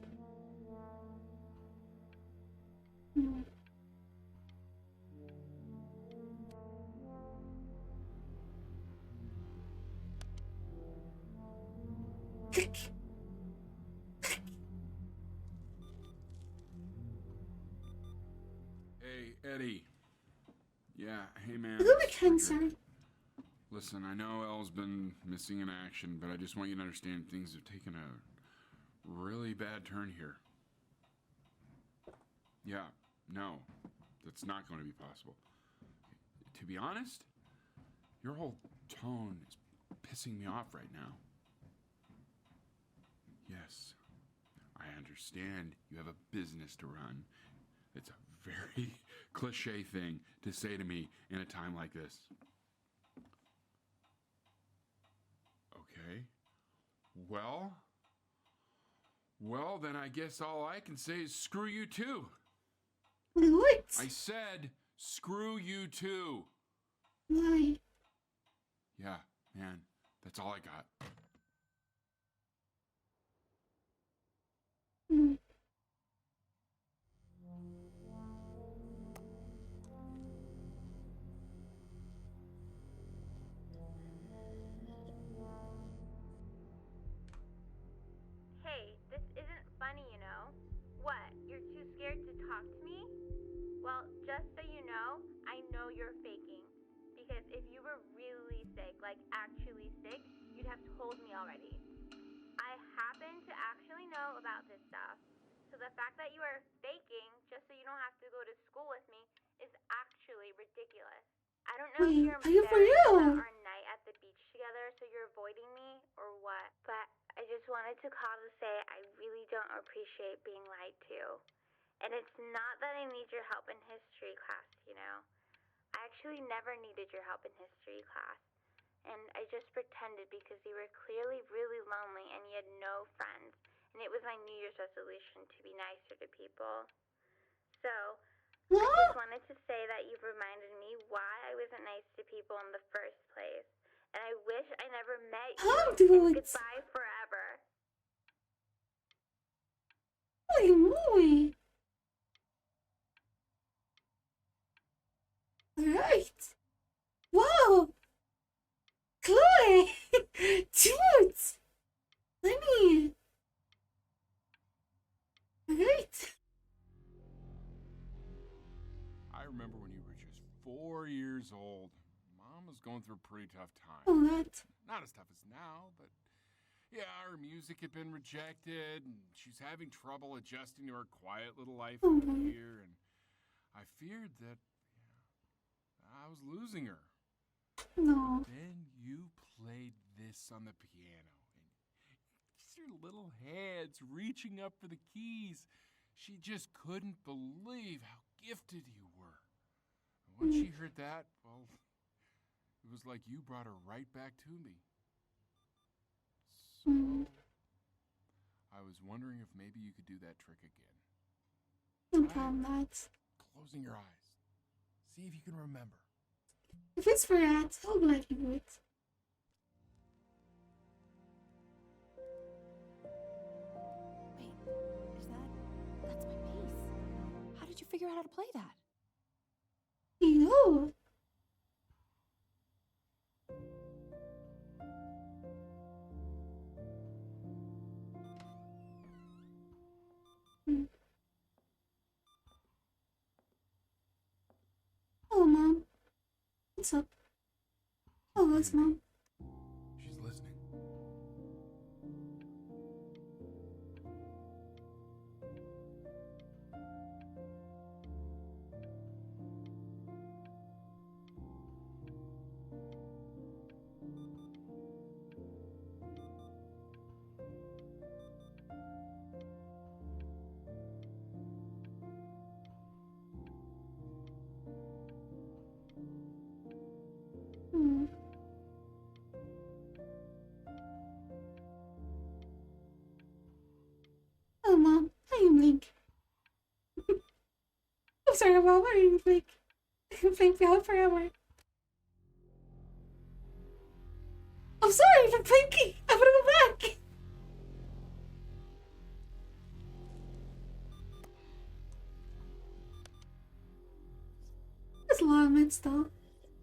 Mm. Hey, Eddie. Yeah, hey man. Who the cancer? Listen, I know Elle's been missing in action, but I just want you to understand things have taken a really bad turn here. Yeah, no, that's not going to be possible. To be honest, your whole tone is pissing me off right now. Yes, I understand you have a business to run. It's a very cliche thing to say to me in a time like this. Okay. Well, then I guess all I can say is screw you too. What? I said screw you too. Why? Yeah, man, that's all I got. Mm. Hey, this isn't funny, you know. What? You're too scared to talk to me? Well, just so you know, I know you're faking. Because if you were really sick, like actually sick, you'd have told me already. I happen to actually know about this stuff. So the fact that you are faking just so you don't have to go to school with me is actually ridiculous. I don't know if Wait, you're are you for embarrassed real? about our night at the beach together, so you're avoiding me or what. But I just wanted to call to say I really don't appreciate being lied to. And it's not that I need your help in history class, you know. I actually never needed your help in history class. And I just pretended because you were clearly really lonely and you had no friends. And it was my New Year's resolution to be nicer to people. So, I just wanted to say that you've reminded me why I wasn't nice to people in the first place. And I wish I never met you. And goodbye forever. Holy moly! Alright! Wow! Chloe! Dude! Let me... Alright! I remember when you were just 4 years old. Mom was going through a pretty tough time. Oh, that. Not as tough as now, but yeah, her music had been rejected, and she's having trouble adjusting to her quiet little life out here, and I feared that I was losing her. No. Then you played this on the piano, and just your little hands reaching up for the keys. She just couldn't believe how gifted you were. And when she heard that, well, it was like you brought her right back to me. So, I was wondering if maybe you could do that trick again. No problem, that. Closing your eyes. See if you can remember. If it's for that, I'll gladly do it. Wait, is that... That's my piece. How did you figure out how to play that? Yo! Hello, Mom. What's up? Oh, it's Mom. She's listening. Oh, Mom. I am Link. I'm sorry, Mom. I am Link. I can play piano forever. I'm sorry for Pinky. I'm gonna go back. That's a lot of mints, though.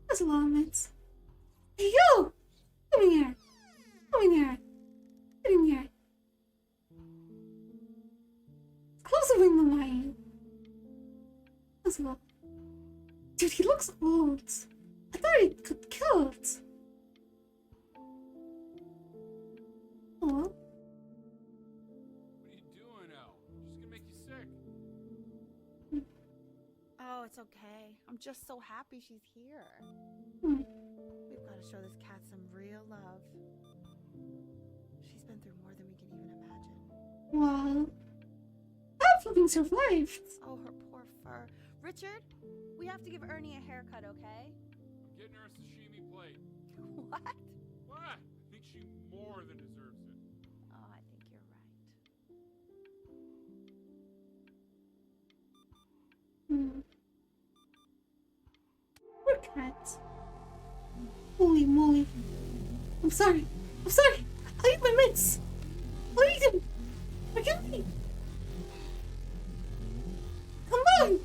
That's a lot of mints. Hey, yo! Come in here. Come in here. Get in here. Closer than the lion. Let's go. Dude, he looks old. I thought he got killed. Oh. What are you doing, Elle? She's gonna make you sick. Oh, it's okay. I'm just so happy she's here. Hmm. We've got to show this cat some real love. She's been through more than we can even imagine. Wow. I've flipping survived. Oh, her poor fur. Richard, we have to give Ernie a haircut, okay? I'm getting her a sashimi plate. What? What? I think she more than deserves it. Oh, I think you're right. Poor cat. Holy moly. I'm sorry. I'm sorry. I'll eat my mints. I'll eat them. Forgive me. Come on.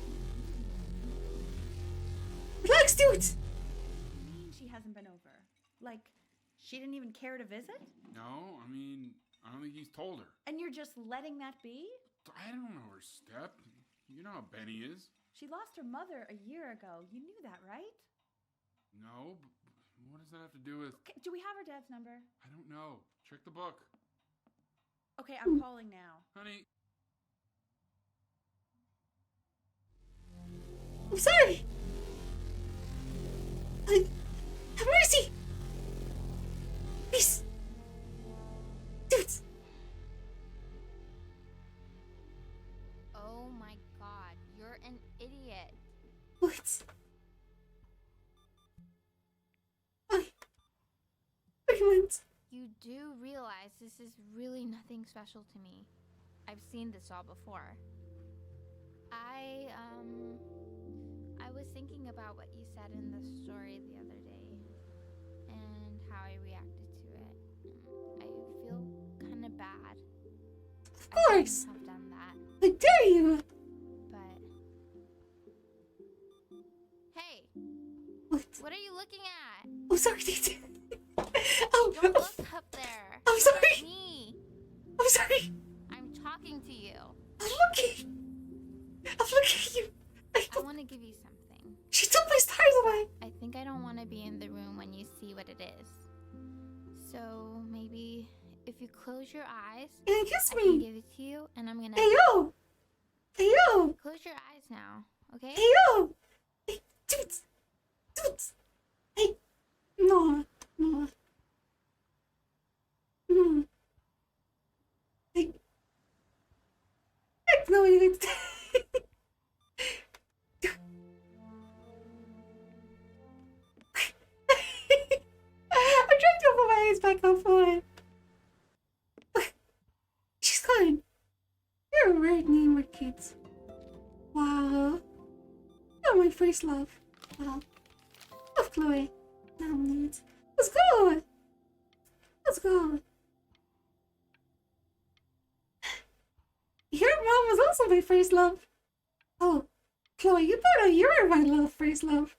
Relax, dude. What do you mean she hasn't been over? Like, she didn't even care to visit? No, I mean, I don't think he's told her. And you're just letting that be? I don't know her step. You know how Benny is. She lost her mother a year ago. You knew that, right? No, but what does that have to do with... Okay, do we have her dad's number? I don't know. Check the book. Okay, I'm calling now. Honey. I'm sorry. Have mercy. Please. Dudes. Oh my god, you're an idiot. What? Argument. You do realize this is really nothing special to me. I've seen this all before. I was thinking about what you said in the story the other day and how I reacted to it. I feel kind of bad. Of course. I shouldn't have done that. How dare you? But hey, what are you looking at? I'm sorry, Tita. Oh, Don't look up there. I'm Look sorry. at me. I'm sorry. I'm talking to you. I'm looking. I'm looking at you. I want to give you something. She took my stars away. I think I don't want to be in the room when you see what it is. So maybe if you close your eyes, And kiss I me. can give it to you, and I'm gonna. Hey yo. Hey yo. Close your eyes now, okay? Hey yo. Hey, dudes. Dudes. Hey. No. No. No. Hey. Heck no, you didn't. I'm trying to put my eyes back on for it. She's gone. You're a weird name for kids. Wow. You're my first love. Wow. Love Chloe. Now I'm nude. Let's go. Let's go. Your mom was also my first love. Oh, Chloe, you thought you were my love, first love.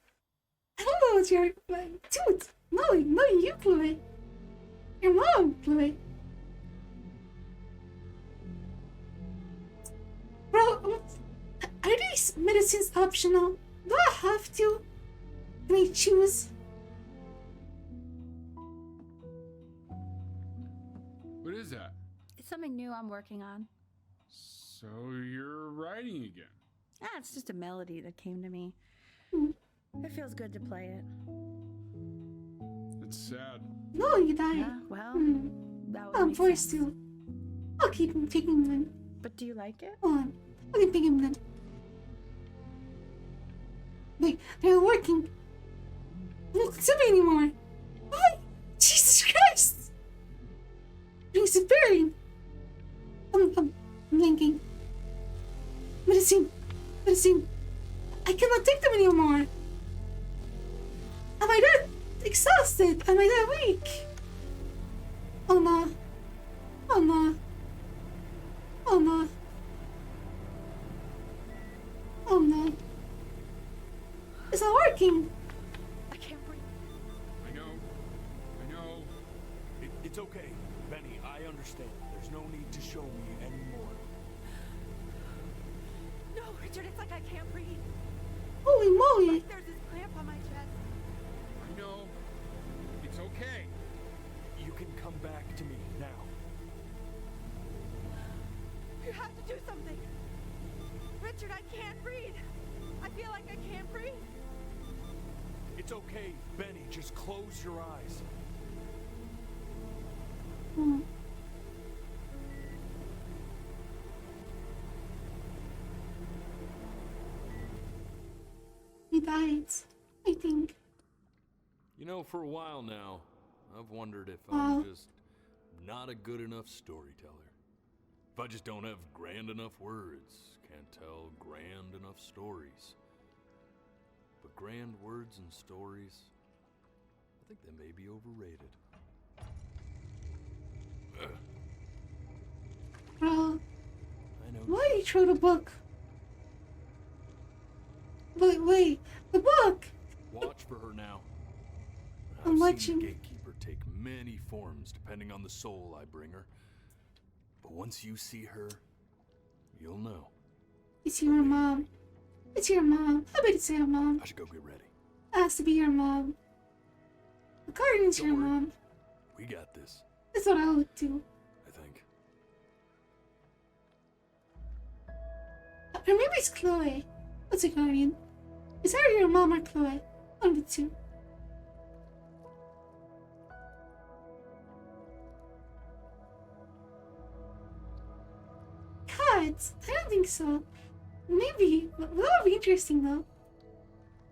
I don't know what you're like. Dude, no, you, Chloe. Your mom, Chloe. Bro, are these medicines optional? Do I have to? Can I choose? What is that? It's something new I'm working on. So you're writing again? It's just a melody that came to me. It feels good to play it. It's sad. No, you die. Yeah, well, that would I'm make forced sense. to. I'll keep picking them. But do you like it? Hold on. I can pick him then. Wait, they're working. Look, it's me anymore. Why? Jesus Christ! I'm disappearing. I'm blinking. Medicine. Medicine. I cannot take them anymore. Am I that exhausted? Am I that weak? Oh no. Oh no. Oh no. Oh no. It's not working. I can't breathe. I know. It's okay, Benny. I understand. There's no need to show me anymore. No, Richard, it's like I can't breathe. Holy moly. Like there's this clamp on my chest. I know. It's okay. You can come back to me now. You have to do something. Richard, I can't breathe. I feel like I can't breathe. It's okay, Benny. Just close your eyes. He died, I think. You know, for a while now, I've wondered if Wow. I'm just not a good enough storyteller. If I just don't have grand enough words, can't tell grand enough stories. But grand words and stories, I think they may be overrated. Bro, I know. why you throw the book? Wait, the book! Watch for her now. I'm I've watching. seen the gatekeeper take many forms depending on the soul I bring her. But once you see her, you'll know. It's your mom. It's your mom. I bet it's your mom. I should go get ready. It has to be your mom. The guardian's your mom. We got this, That's what I would do. I think. Or maybe it's Chloe. What's a guardian? Is either your mom or Chloe. One of the two. Cats? I don't think so. Maybe. But that would be interesting though.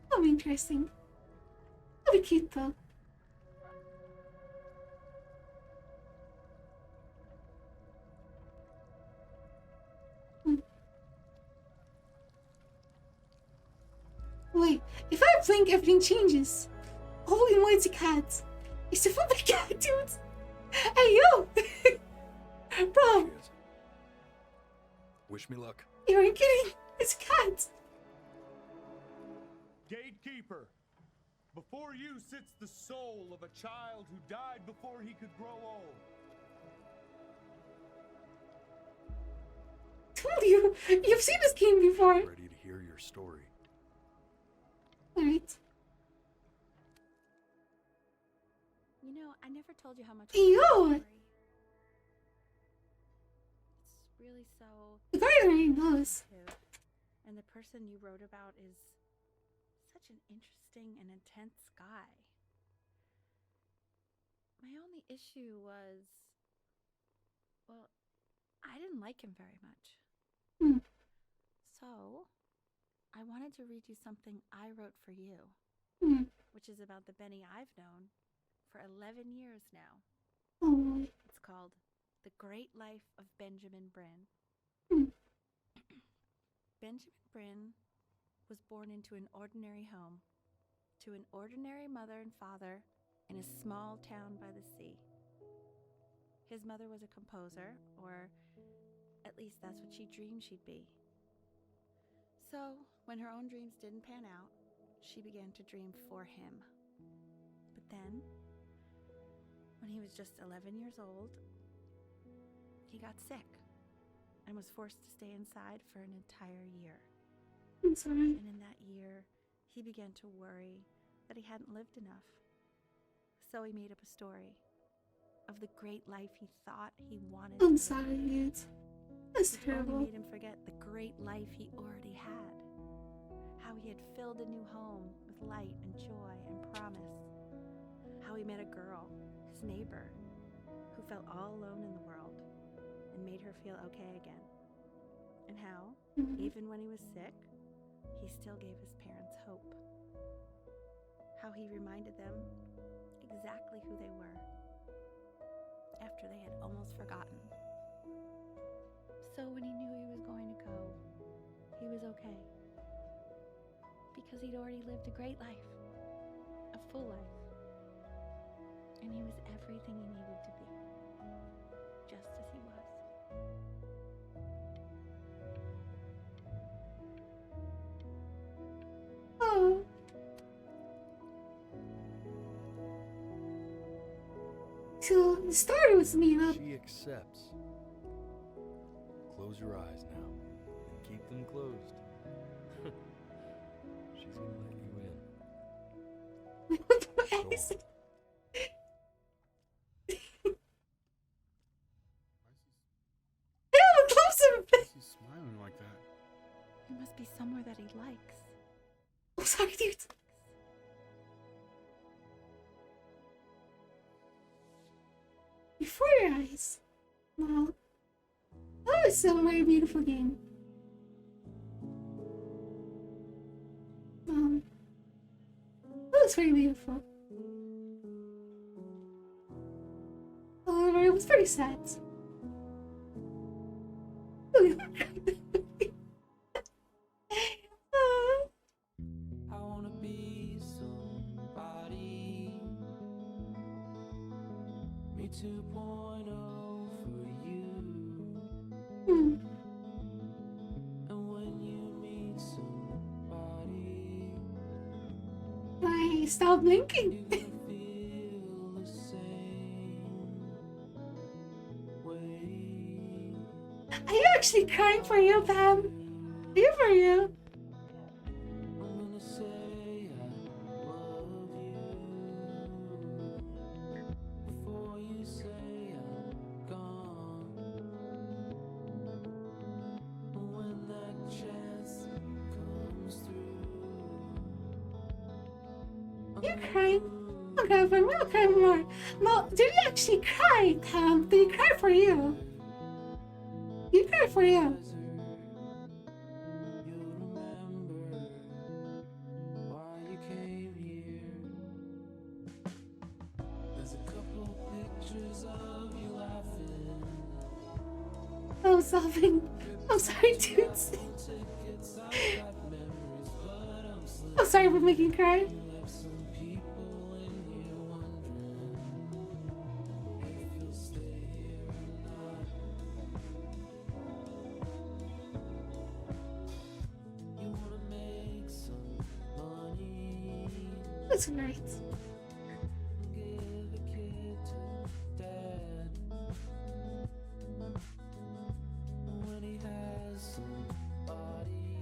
That would be interesting. That would be cute though. Wait, if I blink, everything changes. Holy moly, it's a cat. It's a fucking cat, dude. Hey, yo! Bro, Wish me luck. you ain't kidding. It's a cat. Gatekeeper, before you sits the soul of a child who died before he could grow old. Told you. You've seen this game before. Ready to hear your story. Alright. You know, I never told you how much. Hey, yo! It's really so. The guardian already knows. And the person you wrote about is such an interesting and intense guy. My only issue was, well, I didn't like him very much. So, I wanted to read you something I wrote for you, which is about the Benny I've known for 11 years now. Oh. It's called The Great Life of Benjamin Bryann. Benjamin Bryann was born into an ordinary home, to an ordinary mother and father in a small town by the sea. His mother was a composer, or at least that's what she dreamed she'd be. So, when her own dreams didn't pan out, she began to dream for him. But then, when he was just 11 years old, he got sick and was forced to stay inside for an entire year. I'm sorry. And in that year, he began to worry that he hadn't lived enough. So he made up a story of the great life he thought he wanted. I'm sorry, dude. That's It terrible. only made him forget the great life he already had. How he had filled a new home with light and joy and promise. How he met a girl, his neighbor, who felt all alone in the world and made her feel okay again. And how, even when he was sick, he still gave his parents hope. How he reminded them exactly who they were after they had almost forgotten. So when he knew he was going to go, he was okay. Because he'd already lived a great life, a full life. And he was everything he needed to be, just as he was. Oh. So the story was made up. She accepts. Close your eyes now, and keep them closed. She's gonna let you in. Go on. He's smiling like that. It must be somewhere that he likes. I'm sorry, dude. Before your eyes. Wow. That was a very beautiful game. That was very beautiful. However, it was very sad. I wanna be somebody. Me 2.0 for you. And when you meet somebody, I stopped blinking. feel the same way. Are you actually crying for you, Pam? Are you for you? I'm gonna say I love you before you say I'm gone. When that chance you cry? I'll cry for me, I'll cry more. No, did you actually cry, Tam? Did you cry for you? You cry for you. Why you came here? There's a couple pictures of you laughing. I'm sobbing. I'm sorry, dudes. I'm sorry for making you cry. That's right. When he has somebody,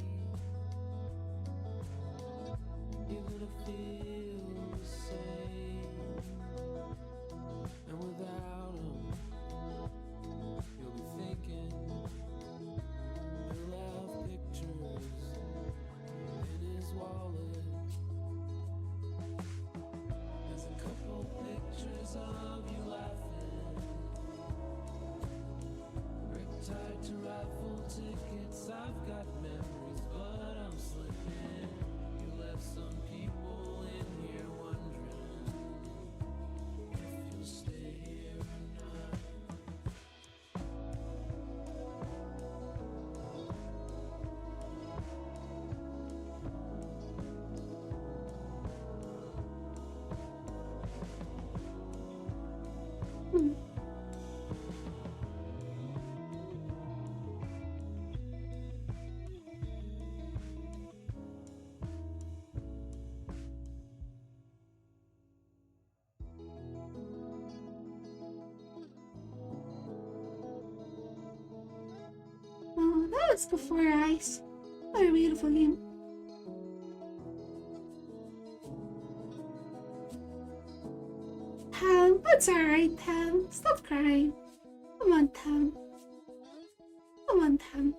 you're gonna feel the same. And without him, you'll be thinking he'll have pictures in his wallet. There's a couple pictures of you laughing. Tied to raffle tickets, I've got memories, but I'm slipping. You left some people in here wondering if you'll stay here or not. Oh, that was Before Your Eyes. What a beautiful game. Tam, that's alright, Tam. Stop crying. Come on, Tam. Come on, Tam.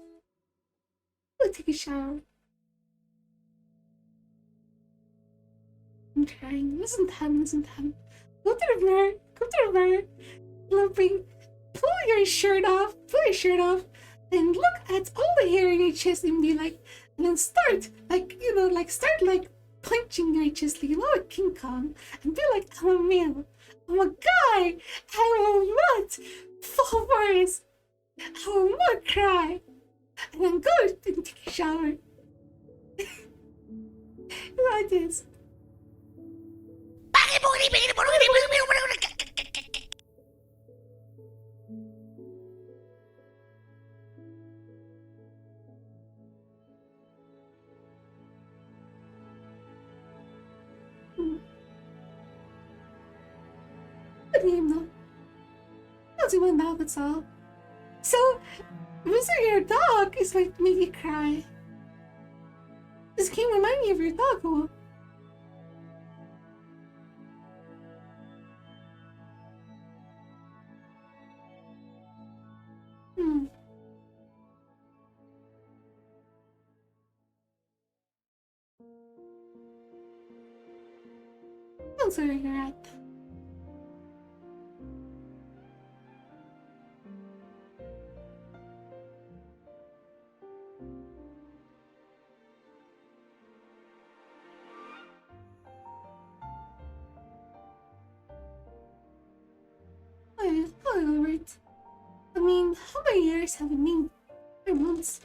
Go take a shower. I'm crying. Listen, Tam, listen, Tam. Go to the mirror. Go to the mirror. Lumping. Pull your shirt off. Pull your shirt off. And look at all the hair in your chest and be like, and then start, like, you know, like, start, like, punching your chest, like, you know, like King Kong. And be like, I'm a male. I'm a guy. I will not fall for this. I will not cry. And then go and take a shower. Like this. Good game though. Not doing that, that's all. So, losing your dog is what made you cry. This game remind me of your dog, huh? That's a regret. Alright. I mean, how many years have it been? 3 months.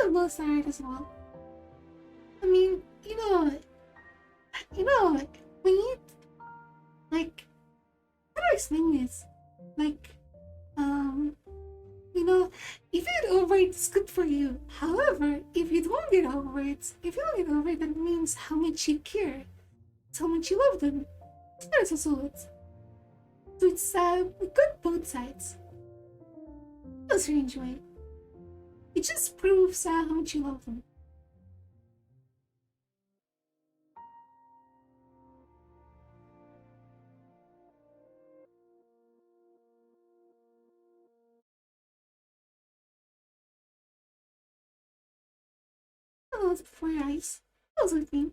I'm both tired as well. I mean, you know, when you, like, how do I explain this? Like, you know, if you get over it, it's good for you. However, if you don't get over it, that means how much you care. It's how much you love them. That's also it. So it's good both sides. That's your enjoy. It just proves how much you love them. close before your eyes. Close with me.